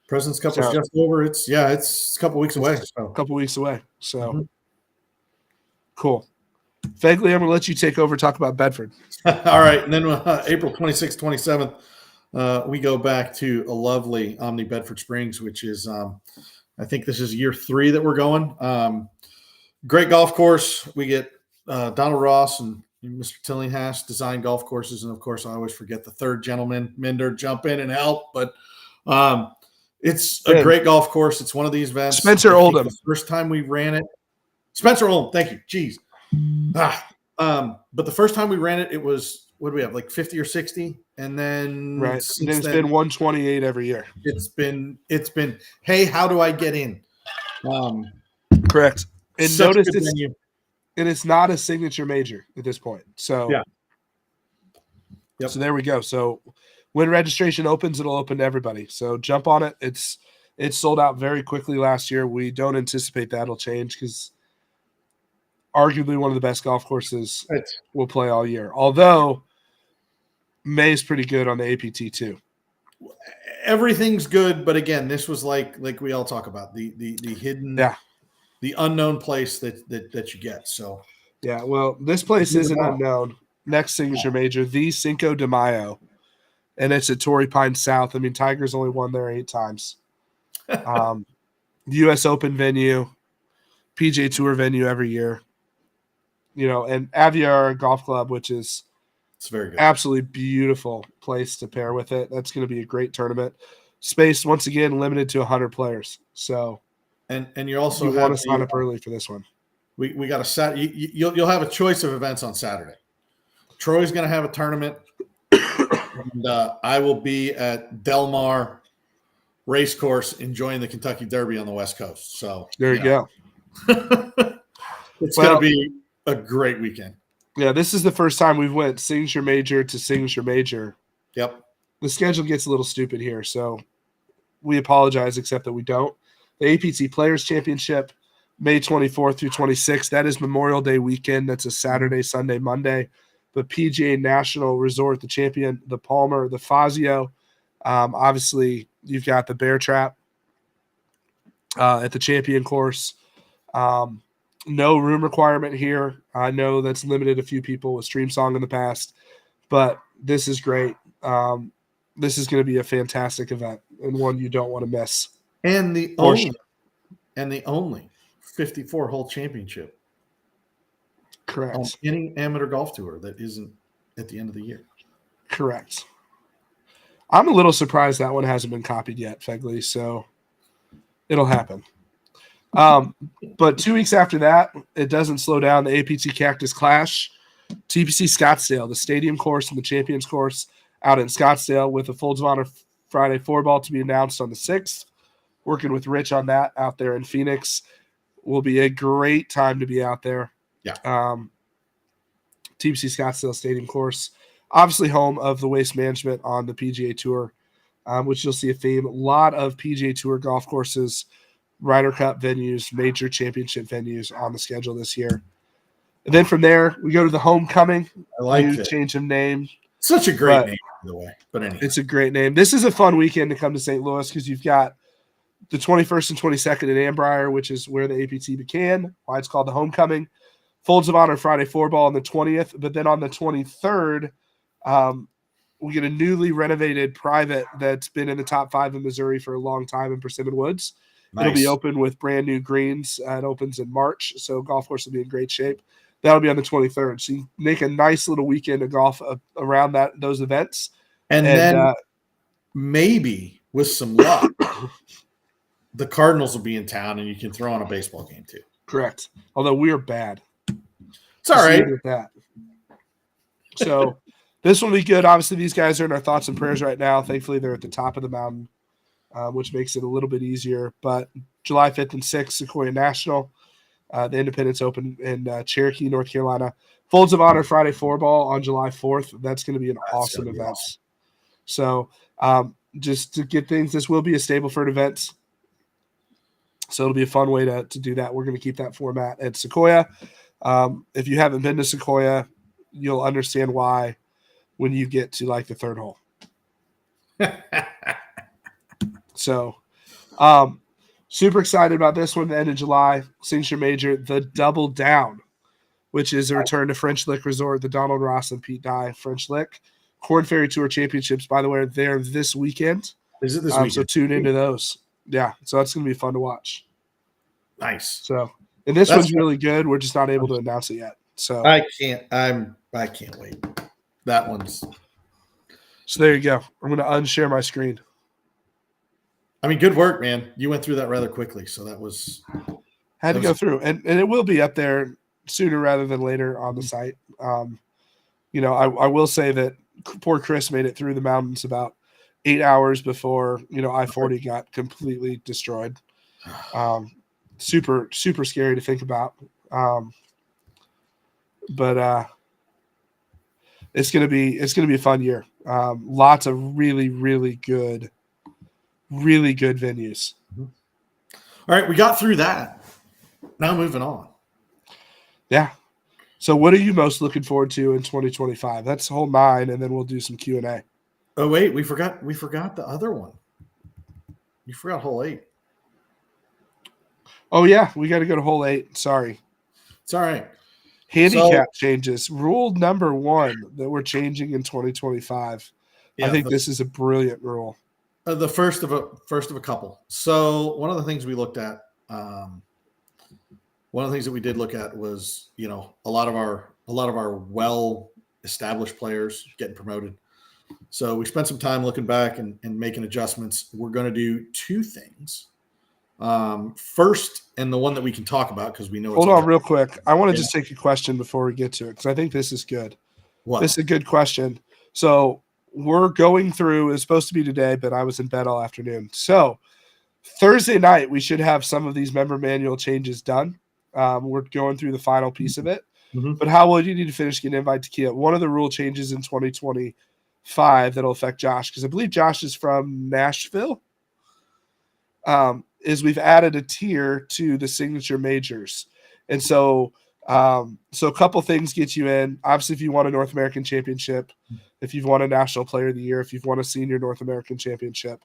President's Cup is just over. It's a couple weeks away. So. A couple weeks away. So Cool. Fegley, I'm going to let you take over, talk about Bedford. All right. And then April 26th, 27th, we go back to a lovely Omni Bedford Springs, which is, I think this is year 3 that we're going. Great golf course. We get Donald Ross and Mr. Tillinghast design golf courses. And of course, I always forget the third gentleman, Minder, jump in and help. But it's a great golf course. It's one of these events. Spencer Oldham. The first time we ran it. Spencer Oldham. Thank you. Jeez. But the first time we ran it, it was, what do we have, like 50 or 60? And then then it's been 128 every year. It's been, hey, how do I get in? Correct. And notice it's not a signature major at this point. So yeah. Yep. So there we go. So when registration opens, it'll open to everybody. So jump on it. It's sold out very quickly last year. We don't anticipate that'll change because arguably one of the best golf courses we'll play all year. Although May is pretty good on the APT too. Everything's good, but again, this was like we all talk about the hidden, the unknown place that you get. So yeah, well, this place isn't unknown. Next signature major, the Cinco de Mayo, and it's at Torrey Pines South. I mean, Tiger's only won there 8 times. The U.S. Open venue, PGA Tour venue every year. You know, and Aviara Golf Club, which is it's very good, absolutely beautiful place to pair with it. That's going to be a great tournament. Space once again limited to 100 players. So, and you also want to sign up early for this one. We got a set. You'll have a choice of events on Saturday. Troy's going to have a tournament, and I will be at Del Mar Racecourse enjoying the Kentucky Derby on the West Coast. So there you go. It's going to be a great weekend. Yeah, this is the first time we've went signature major to signature major. Yep. The schedule gets a little stupid here, so we apologize, except that we don't. The APT Players Championship, May 24th through 26th. That is Memorial Day weekend. That's a Saturday, Sunday, Monday. The PGA National Resort, the Champion, the Palmer, the Fazio. Obviously, you've got the Bear Trap at the Champion course. No room requirement here. I know that's limited a few people with Stream Song in the past, but this is great. This is going to be a fantastic event and one you don't want to miss. And the only 54-hole championship. Correct. On any amateur golf tour that isn't at the end of the year. Correct. I'm a little surprised that one hasn't been copied yet, Fegley, so it'll happen. But 2 weeks after that, it doesn't slow down. The APT Cactus Clash, TPC Scottsdale, the stadium course and the Champions course out in Scottsdale with the Folds of Honor Friday 4-ball to be announced on the 6th. Working with Rich on that out there in Phoenix. Will be a great time to be out there. Yeah. TPC Scottsdale Stadium course, obviously home of the Waste Management on the PGA Tour, which you'll see a theme. A lot of PGA Tour golf courses, Ryder Cup venues, major championship venues on the schedule this year. And then from there, we go to the Homecoming. I like it. Change of name. Such a great name, by the way. But anyway. It's a great name. This is a fun weekend to come to St. Louis because you've got the 21st and 22nd at Ambrier, which is where the APT began, why it's called the Homecoming. Folds of Honor Friday 4-ball on the 20th. But then on the 23rd, we get a newly renovated private that's been in the top 5 in Missouri for a long time in Persimmon Woods. Nice. It'll be open with brand new greens. It opens in March, so golf course will be in great shape. That'll be on the 23rd. So you make a nice little weekend of golf around those events. And then maybe with some luck, the Cardinals will be in town and you can throw on a baseball game too. Correct. Although we're bad. It's all right. With that. So this will be good. Obviously, these guys are in our thoughts and prayers right now. Thankfully, they're at the top of the mountain, which makes it a little bit easier. But July 5th and 6th, Sequoia National, the Independence Open in Cherokee, North Carolina. Folds of Honor Friday 4-ball on July 4th. That's going to be an awesome event. Awesome. So just to get things, this will be a Stableford event. So it'll be a fun way to do that. We're going to keep that format at Sequoia. If you haven't been to Sequoia, you'll understand why when you get to like the 3rd hole. So super excited about this one, the end of July, signature major, the Double Down. which is a return to French Lick Resort, the Donald Ross and Pete Dye French Lick. Corn Ferry Tour Championships, by the way, they're this weekend. Is it this weekend? So tune into those. Yeah, so that's going to be fun to watch. Nice. So, and this one's really good. We're just not able to announce it yet. So I can't wait. That one's. So there you go. I'm going to unshare my screen. I mean, good work, man. You went through that rather quickly, so that was. Had to go through, and it will be up there sooner rather than later on the site. I will say that poor Chris made it through the mountains about 8 hours before I-40 got completely destroyed. Super scary to think about. But it's gonna be a fun year. Lots of really good venues. All right, we got through that. Now moving on. Yeah. So what are you most looking forward to in 2025? That's hole 9, and then we'll do some Q&A. Oh wait, we forgot the other one. You forgot hole 8. Oh yeah, we got to go to hole 8. Sorry. It's all right. Handicap changes. Rule number 1 that we're changing in 2025. Yeah, I think this is a brilliant rule. The first of a couple. So one of the things we looked at, one of the things that we did look at was, a lot of our well-established players getting promoted. So we spent some time looking back and making adjustments. We're going to do 2 things. First, and the one that we can talk about because we know. Hold on real quick. I want to just take a question before we get to it because I think this is good. What? This is a good question. So we're going through, it's supposed to be today, but I was in bed all afternoon. So Thursday night, we should have some of these member manual changes done. We're going through the final piece of it. Mm-hmm. But how will you need to finish getting an invite to Kia? One of the rule changes in 2025 that'll affect Josh, because I believe Josh is from Nashville, is we've added a tier to the signature majors. And so a couple things get you in. Obviously, if you won a North American Championship, if you've won a National Player of the Year, if you've won a Senior North American Championship,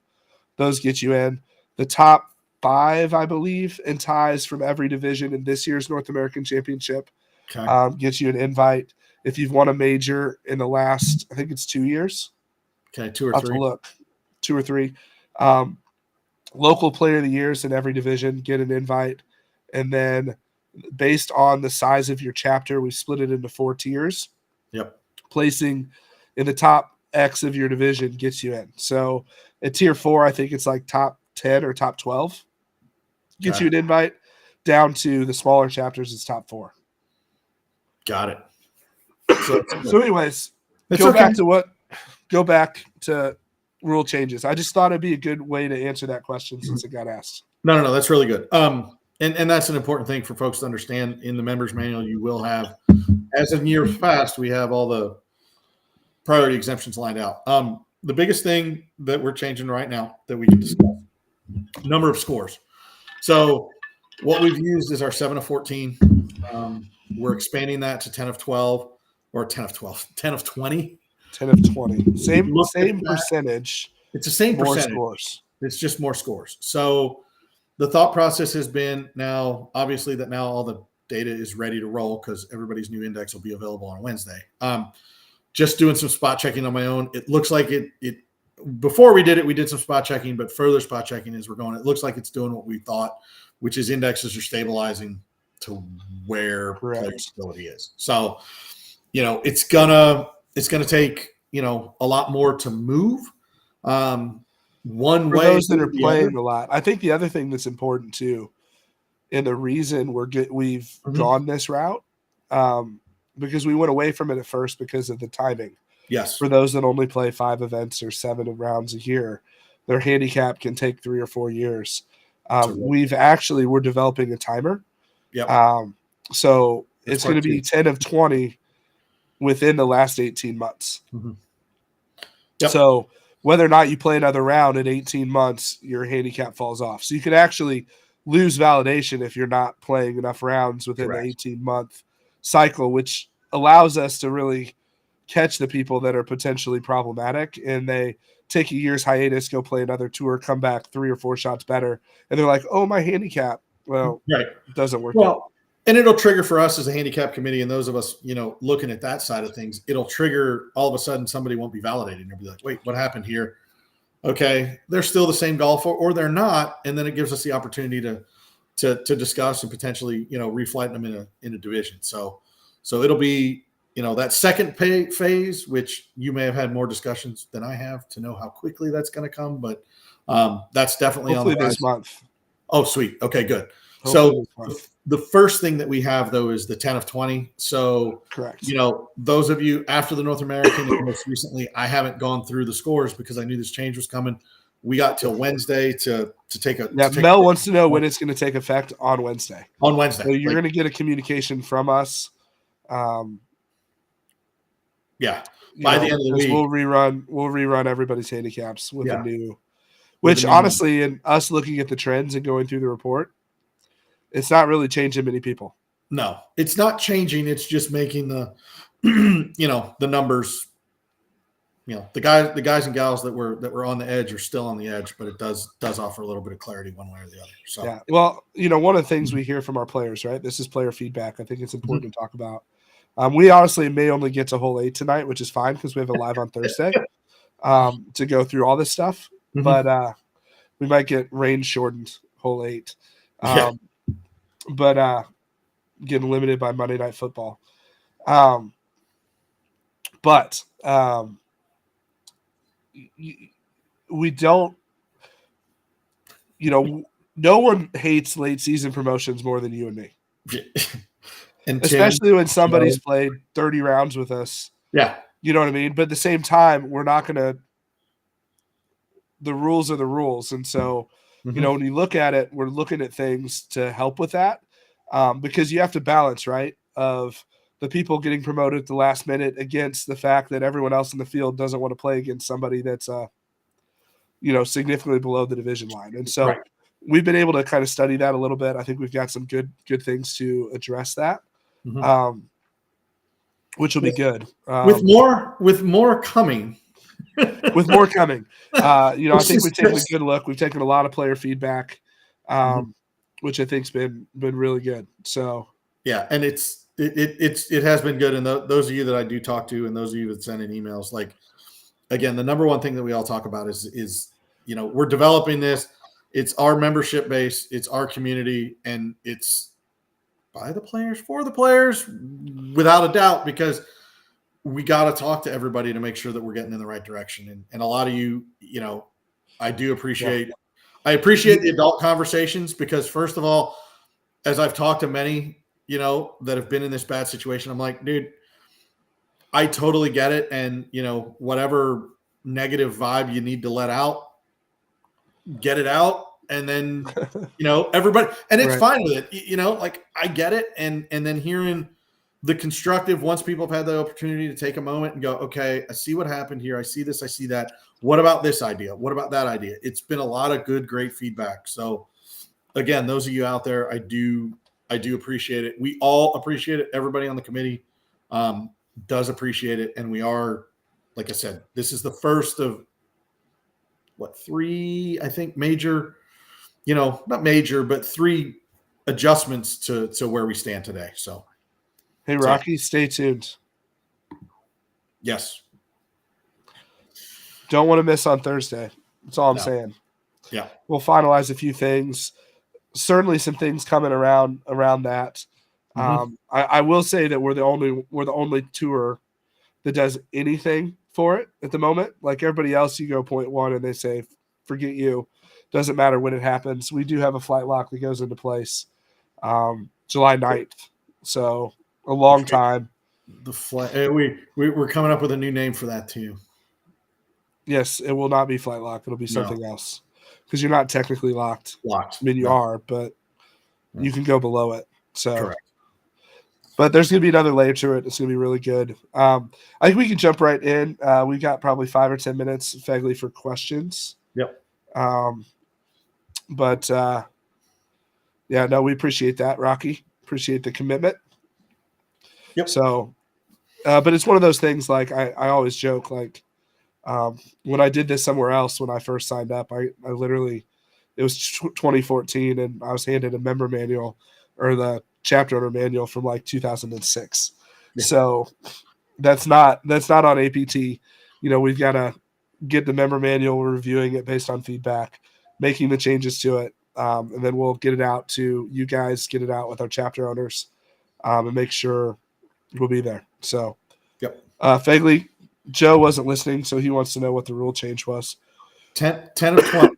those get you in. The top 5, I believe, in ties from every division in this year's North American Championship gets you an invite. If you've won a major in the last, I think it's 2 years. Okay, 2 or I'll 3. have to look. 2 or 3. Local Player of the Years in every division get an invite. And then based on the size of your chapter, we split it into 4 tiers. Yep. Placing in the top X of your division gets you in. So at tier 4, I think it's like top 10 or top 12. Gets you an invite. Down to the smaller chapters, it's top 4. Got it. So anyways, go back to rule changes. I just thought it'd be a good way to answer that question since it got asked. No, that's really good. And that's an important thing for folks to understand. In the members manual, you will have, as in years past, we have all the priority exemptions lined out. The biggest thing that we're changing right now that we can discuss, number of scores. So what we've used is our 7 of 14. We're expanding that to 10 of 12 or 10 of 12, 10 of 20. 10 of 20. Same percentage. It's the same more percentage. Scores. It's just more scores. So the thought process has been now, obviously, that now all the data is ready to roll because everybody's new index will be available on Wednesday. Just doing some spot checking on my own. It looks like it before we did it, we did some spot checking, but further spot checking as we're going, it looks like it's doing what we thought, which is indexes are stabilizing to where player stability is. So, it's gonna take, a lot more to move. One For way those that are playing a lot. I think the other thing that's important too, and the reason we've gone this route, because we went away from it at first because of the timing. Yes. For those that only play 5 events or 7 rounds a year, their handicap can take 3 or 4 years. We're developing a timer. Yep. So it's going to be 10 of 20 within the last 18 months. Mm-hmm. Yep. So whether or not you play another round in 18 months, your handicap falls off. So you can actually lose validation if you're not playing enough rounds within the 18-month cycle, which allows us to really catch the people that are potentially problematic, and they take a year's hiatus, go play another tour, come back 3 or 4 shots better, and they're like, oh, my handicap. Well, it doesn't work. Well, And it'll trigger for us as a handicap committee and those of us, looking at that side of things, it'll trigger all of a sudden somebody won't be validated. And they'll be like, wait, what happened here? Okay, they're still the same golfer or they're not. And then it gives us the opportunity to discuss and potentially, reflight them in a division. So it'll be, that second phase, which you may have had more discussions than I have to know how quickly that's going to come, but that's definitely hopefully on the this month. Oh, sweet. Okay, good. Hopefully So the first thing that we have though is the 10 of 20. So correct. Those of you after the North American and most recently, I haven't gone through the scores because I knew this change was coming. We got till Wednesday to take a. Yeah, Mel wants to know when it's going to take effect on Wednesday. On Wednesday, so you're going to get a communication from us. Yeah, by the end of the week, we'll rerun everybody's handicaps with a new. Which honestly, in us looking at the trends and going through the report, it's not really changing many people. No, it's not changing. It's just making the, the numbers. The guys and gals that were on the edge are still on the edge, but it does offer a little bit of clarity one way or the other. So yeah, well, one of the things we hear from our players, right? This is player feedback. I think it's important to talk about. We honestly may only get to hole 8 tonight, which is fine because we have a live on Thursday to go through all this stuff. But we might get range shortened hole 8. But getting limited by Monday Night Football. But we don't, no one hates late season promotions more than you and me. And especially when somebody's played 30 rounds with us. Yeah. You know what I mean? But at the same time, we're not going to – the rules are the rules. And so, when you look at it, we're looking at things to help with that because you have to balance, right, of the people getting promoted at the last minute against the fact that everyone else in the field doesn't want to play against somebody that's, significantly below the division line. And so we've been able to kind of study that a little bit. I think we've got some good things to address that. Which will be good. With more coming. With more coming. I think we've taken a good look. We've taken a lot of player feedback, which I think's been really good. So yeah, and it has been good. And those of you that I do talk to, and those of you that send in emails, like again, the number one thing that we all talk about is we're developing this. It's our membership base, it's our community, and it's by the players, for the players, without a doubt, because we got to talk to everybody to make sure that we're getting in the right direction. And a lot of you, I do appreciate, I appreciate the adult conversations because first of all, as I've talked to many, that have been in this bad situation, I'm like, dude, I totally get it. And, whatever negative vibe you need to let out, get it out. And then, everybody, and it's fine with it, like I get it. And then hearing the constructive, once people have had the opportunity to take a moment and go, okay, I see what happened here. I see this, I see that. What about this idea? What about that idea? It's been a lot of good, great feedback. So again, those of you out there, I do appreciate it. We all appreciate it. Everybody on the committee does appreciate it. And we are, like I said, this is the first of 3, I think, major, not major, but 3 adjustments to where we stand today. So, hey, Rocky, stay tuned. Yes. Don't want to miss on Thursday. That's all I'm saying. Yeah. We'll finalize a few things. Certainly some things coming around that. I will say that we're the only tour that does anything for it at the moment. Like everybody else, you go 0.1 and they say, forget you. Doesn't matter when it happens. We do have a flight lock that goes into place July 9th. So a long time. The flight. We're coming up with a new name for that too. Yes, it will not be flight lock. It'll be something else because you're not technically locked. I mean, you are, but you can go below it. So, correct. But there's going to be another layer to it. It's going to be really good. I think we can jump right in. We've got probably 5 or 10 minutes, Fegley, for questions. Yep. But we appreciate that, Rocky. Appreciate the commitment. Yep. So, but it's one of those things. Like I always joke, like when I did this somewhere else when I first signed up, I literally, it was 2014, and I was handed a member manual or the chapter owner manual from like 2006. Yeah. So that's not on APT. We've got to get the member manual, we're reviewing it based on feedback, making the changes to it. And then we'll get it out to you guys, get it out with our chapter owners, and make sure we'll be there. So, yep. Fegley, Joe wasn't listening, so he wants to know what the rule change was. 10 of 20.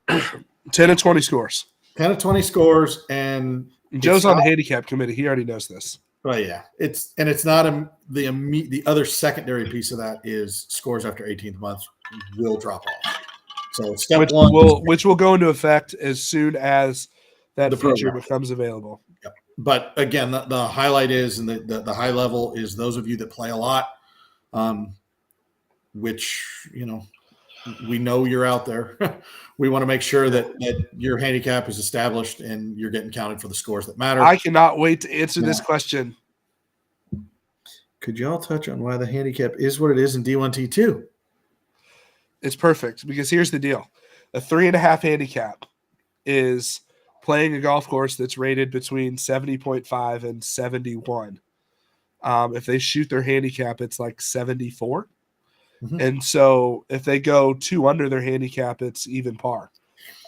10 of 20 scores. 10 of 20 scores, and Joe's on the handicap committee. He already knows this. Well, yeah. It's not the other secondary piece of that is scores after 18th month will drop off. So step which will go into effect as soon as that feature becomes available. Yep. But again, the highlight is, and the high level is those of you that play a lot, which, we know you're out there. We want to make sure that your handicap is established and you're getting counted for the scores that matter. I cannot wait to answer this question. Could you all touch on why the handicap is what it is in D1T2? It's perfect because here's the deal. A 3.5 handicap is playing a golf course that's rated between 70.5 and 71. If they shoot their handicap, it's like 74. Mm-hmm. And so if they go 2 under their handicap, it's even par.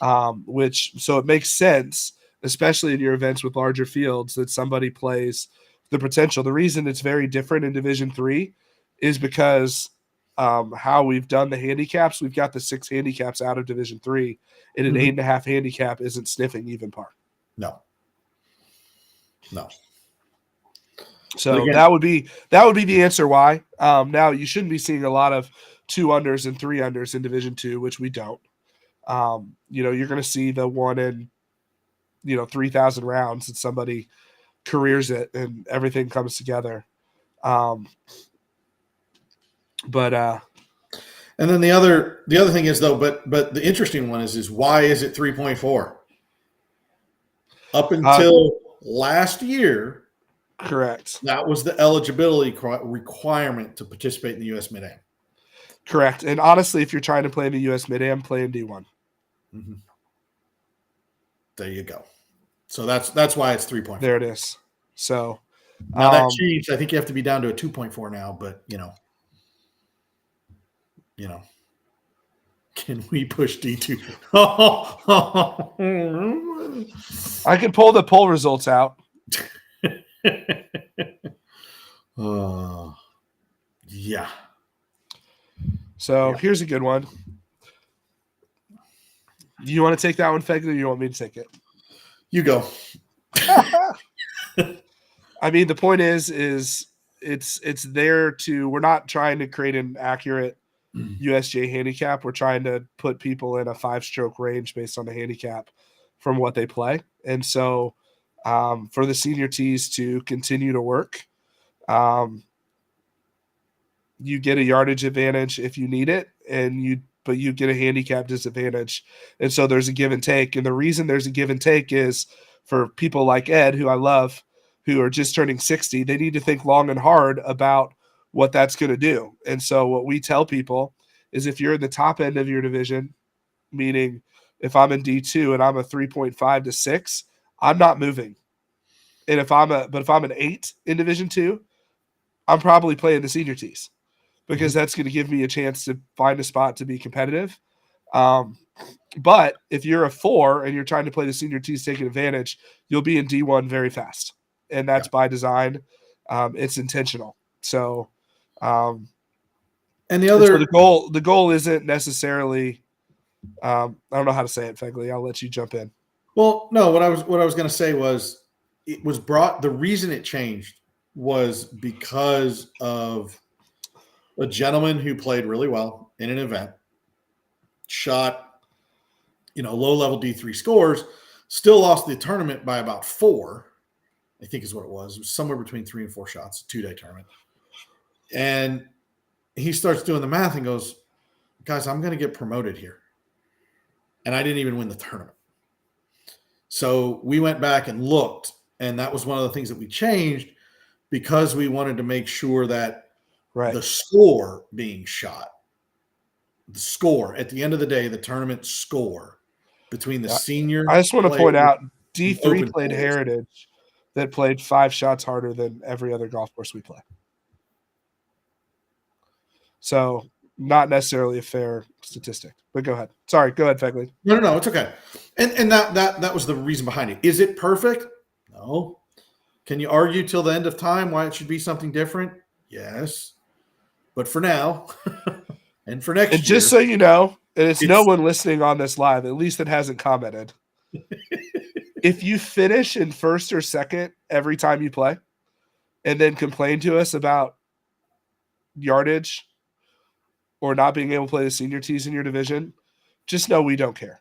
So it makes sense, especially in your events with larger fields, that somebody plays the potential. The reason it's very different in Division III is because how we've done the handicaps, we've got the 6 handicaps out of Division III, and an 8.5 handicap isn't sniffing even par. No. So again, that would be the answer why. Now you shouldn't be seeing a lot of 2 unders and 3 unders in Division II, which we don't. You're going to see the 1 in 3,000 rounds that somebody careers it and everything comes together. And then the other thing is though, but the interesting one is why is it 3.4? Up until last year, correct. That was the eligibility requirement to participate in the U.S. Mid-Am. Correct. And honestly, if you're trying to play in the U.S. Mid-Am, play in D1. Mm-hmm. There you go. So that's why it's 3.4. There it is. So now that changed. I think you have to be down to a 2.4 now, but can we push D2? I can pull the poll results out. Yeah. So here's a good one. Do you want to take that one, Fegley, or do you want me to take it? You go. I mean, the point is it's there to, we're not trying to create an accurate USGA handicap. We're trying to put people in a 5-stroke range based on the handicap from what they play. And so for the senior tees to continue to work, you get a yardage advantage if you need it, but you get a handicap disadvantage. And so there's a give and take. And the reason there's a give and take is for people like Ed, who I love, who are just turning 60, they need to think long and hard about what that's going to do. And so what we tell people is if you're in the top end of your division, meaning if I'm in D2 and I'm a 3.5 to 6, I'm not moving. And if I'm an 8 in Division 2, I'm probably playing the senior tees because that's going to give me a chance to find a spot to be competitive. But if you're a 4 and you're trying to play the senior tees taking advantage, you'll be in D1 very fast. And that's by design. It's intentional. So, and the goal isn't necessarily, I don't know how to say it, Fegley. I'll let you jump in. Well, no, what I was going to say was it was brought, the reason it changed was because of a gentleman who played really well in an event, shot, low-level D3 scores, still lost the tournament by about 4, I think is what it was. It was somewhere between 3 and 4 shots, a 2-day tournament. And he starts doing the math and goes, guys, I'm going to get promoted here. And I didn't even win the tournament. So we went back and looked, and that was one of the things that we changed because we wanted to make sure that the score being shot, the score at the end of the day, the tournament score between the senior. I just want to point out D3 played Heritage that played 5 shots harder than every other golf course we play. So not necessarily a fair statistic, but go ahead. Sorry, go ahead, Fegley. No, it's okay. And that was the reason behind it. Is it perfect? No. Can you argue till the end of time why it should be something different? Yes. But for now, and for next year. And just so you know, and it's no one listening on this live, at least that hasn't commented. If you finish in first or second every time you play and then complain to us about yardage or not being able to play the senior tees in your division, just know we don't care.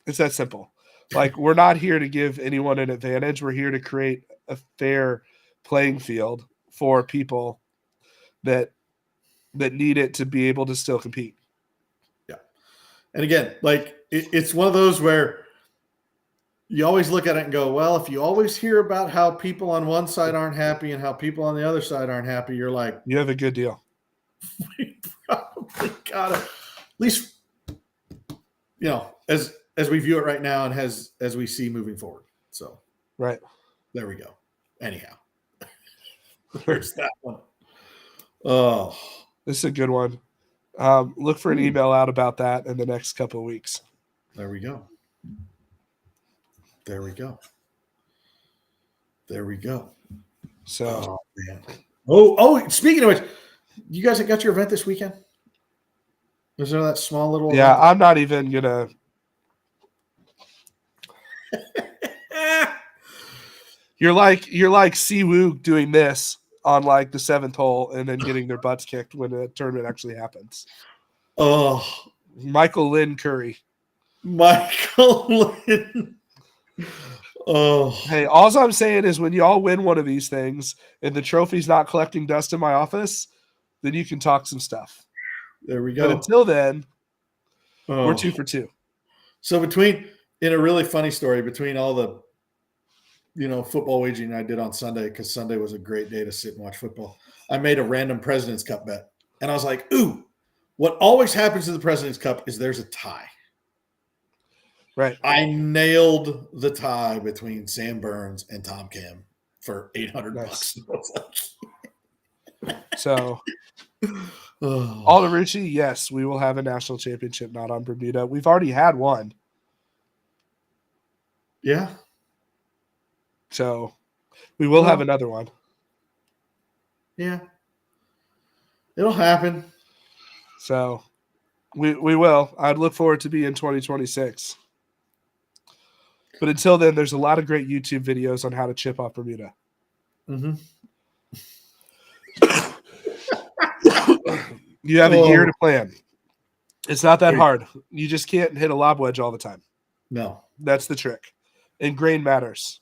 It's that simple. Like, we're not here to give anyone an advantage. We're here to create a fair playing field for people that need it to be able to still compete. Yeah. And again, like, it's one of those where you always look at it and go, well, if you always hear about how people on one side aren't happy and how people on the other side aren't happy, you're like, you have a good deal. We probably got to, at least, as we view it right now and as we see moving forward. So, right. There we go. Anyhow, there's that one. Oh, this is a good one. Look for an email out about that in the next couple of weeks. There we go. There we go. There we go. So, oh man. Oh, speaking of which, you guys got your event this weekend? Was there that small little yeah, event? I'm not even gonna. You're like Siwoo doing this on like the 7th hole and then getting their butts kicked when the tournament actually happens. Oh, Michael Lynn Curry. Michael Lynn. Oh, hey, all I'm saying is when you all win one of these things and the trophy's not collecting dust in my office, then you can talk some stuff. There we go. But until then, we're 2 for 2. So in a really funny story, between all the football wagering I did on Sunday, because Sunday was a great day to sit and watch football, I made a random President's Cup bet. And I was like, ooh, what always happens in the President's Cup is there's a tie. Right. I nailed the tie between Sam Burns and Tom Kim for $800. So, Alder Ritchie, yes, we will have a national championship not on Bermuda. We've already had one. Yeah. So, we will have another one. Yeah. It'll happen. So, we will. I'd look forward to be in 2026. But until then, there's a lot of great YouTube videos on how to chip off Bermuda. Mm-hmm. You have a year to plan. It's not that hard. You just can't hit a lob wedge all the time. No. That's the trick. And grain matters.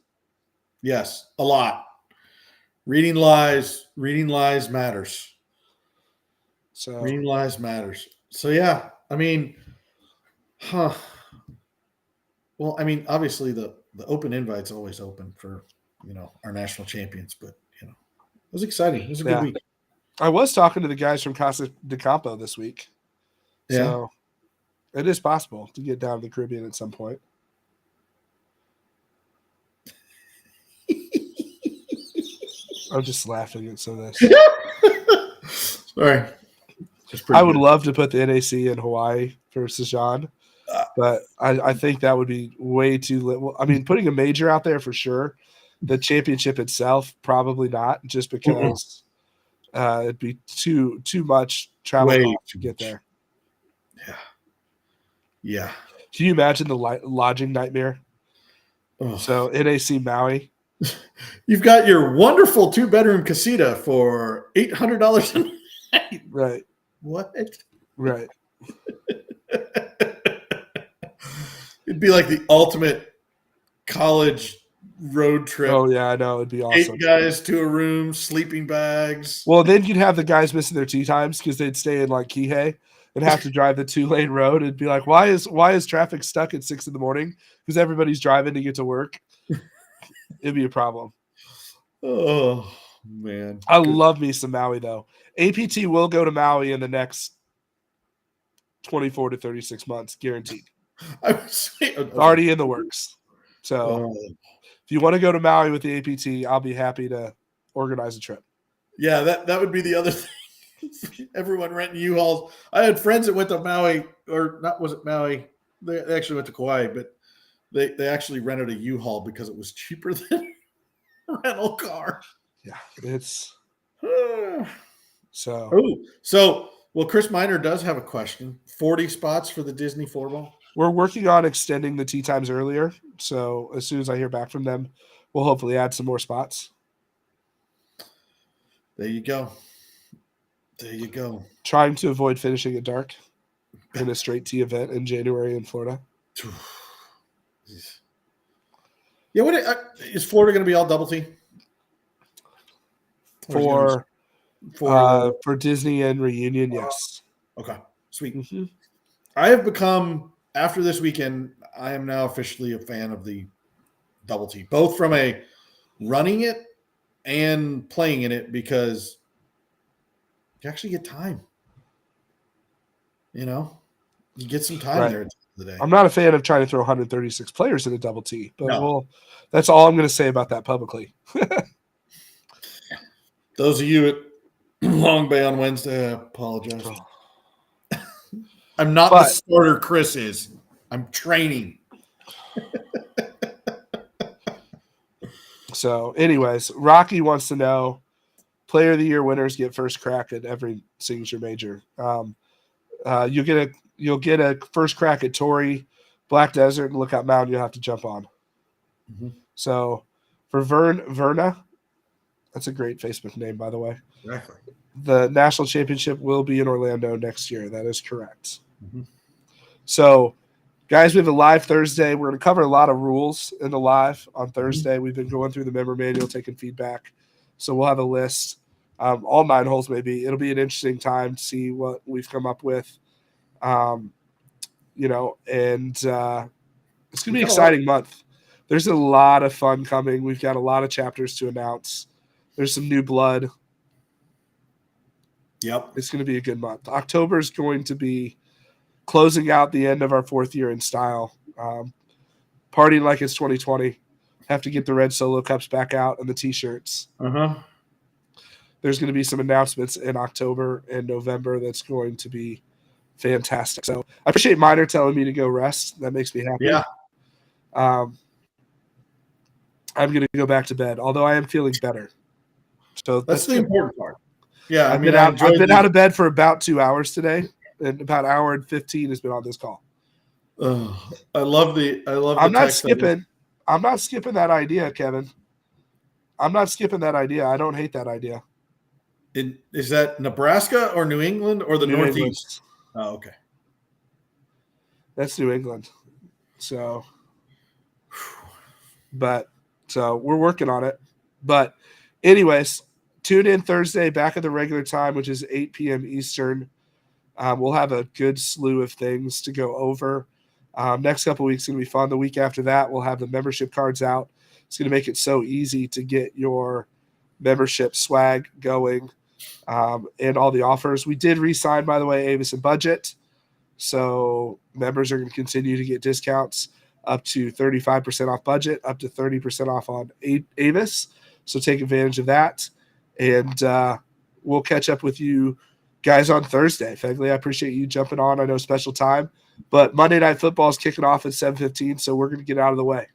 Yes, a lot. Reading lies matters. So reading lies matters. So yeah, I mean, well, I mean, obviously the open invite's always open for, our national champions, but it was exciting. It was a good week. I was talking to the guys from Casa de Campo this week. Yeah. So it is possible to get down to the Caribbean at some point. I'm just laughing at some of this. Sorry. I would love to put the NAC in Hawaii for Sajan, but I think that would be way too little. I mean, putting a major out there for sure. The championship itself, probably not, just because it'd be too much travel to get there. Yeah. Yeah. Can you imagine the lodging nightmare? Oh. So NAC Maui. You've got your wonderful 2-bedroom casita for $800 a night. Right. What? Right. It'd be like the ultimate college road trip. Oh, yeah, I know. It'd be awesome. 8 guys to a room, sleeping bags. Well, then you'd have the guys missing their tee times because they'd stay in like Kihei and have to drive the 2-lane road. It'd be like, why is traffic stuck at 6 a.m? Because everybody's driving to get to work. It'd be a problem. Oh, man. I love me some Maui, though. APT will go to Maui in the next 24 to 36 months, guaranteed. I was already in the works. So if you want to go to Maui with the APT, I'll be happy to organize a trip. Yeah, that would be the other thing. Everyone renting U-Hauls. I had friends that went to Maui, or not, was it Maui? They actually went to Kauai, but they actually rented a U-Haul because it was cheaper than a rental car. Yeah, it's so. Well, Chris Miner does have a question. 40 spots for the Disney 4-ball? We're working on extending the tee times earlier. So as soon as I hear back from them, we'll hopefully add some more spots. There you go. Trying to avoid finishing it dark in a straight tee event in January in Florida. Yeah, what is Florida going to be all double tee? For Disney and Reunion, yes. Okay, sweet. Mm-hmm. I have become, after this weekend, I am now officially a fan of the double tee, both from a running it and playing in it, because you actually get time. You get some time there at the end of the day. I'm not a fan of trying to throw 136 players in a double tee, but No. that's all I'm going to say about that publicly. Those of you at Long Bay on Wednesday, I apologize. I'm not the starter Chris is. I'm training. So, anyways, Rocky wants to know, Player of the Year winners get first crack at every signature major. You'll get a first crack at Torrey, Black Desert, and Lookout Mountain. You'll have to jump on. Mm-hmm. So, for Verna, that's a great Facebook name, by the way. Exactly. The national championship will be in Orlando next year. That is correct. Mm-hmm. So, guys, we have a live Thursday. We're going to cover a lot of rules in the live on Thursday. We've been going through the member manual, taking feedback. So we'll have a list. All 9 holes maybe. It'll be an interesting time to see what we've come up with. And it's going to be an exciting month. There's a lot of fun coming. We've got a lot of chapters to announce. There's some new blood. Yep. It's going to be a good month. October is going to be closing out the end of our 4th year in style. Partying like it's 2020. Have to get the red Solo Cups back out and the T-shirts. Uh-huh. There's going to be some announcements in October and November that's going to be fantastic. So I appreciate Miner telling me to go rest. That makes me happy. Yeah. I'm going to go back to bed, although I am feeling better. So that's the important part. Yeah, I've been out of bed for about 2 hours today, and about an hour and 15 has been on this call. I love the. I'm not skipping. I'm not skipping that idea, Kevin. I'm not skipping that idea. I don't hate that idea. Is that Nebraska or New England or the Northeast? Oh, okay. That's New England. So we're working on it. But anyways, tune in Thursday, back at the regular time, which is 8 p.m. Eastern. We'll have a good slew of things to go over. Next couple of weeks is going to be fun. The week after that, we'll have the membership cards out. It's going to make it so easy to get your membership swag going and all the offers. We did re-sign, by the way, Avis and Budget. So members are going to continue to get discounts up to 35% off Budget, up to 30% off on Avis. So take advantage of that. And we'll catch up with you guys on Thursday. Fegley, I appreciate you jumping on. I know special time. But Monday Night Football is kicking off at 7:15, so we're going to get out of the way.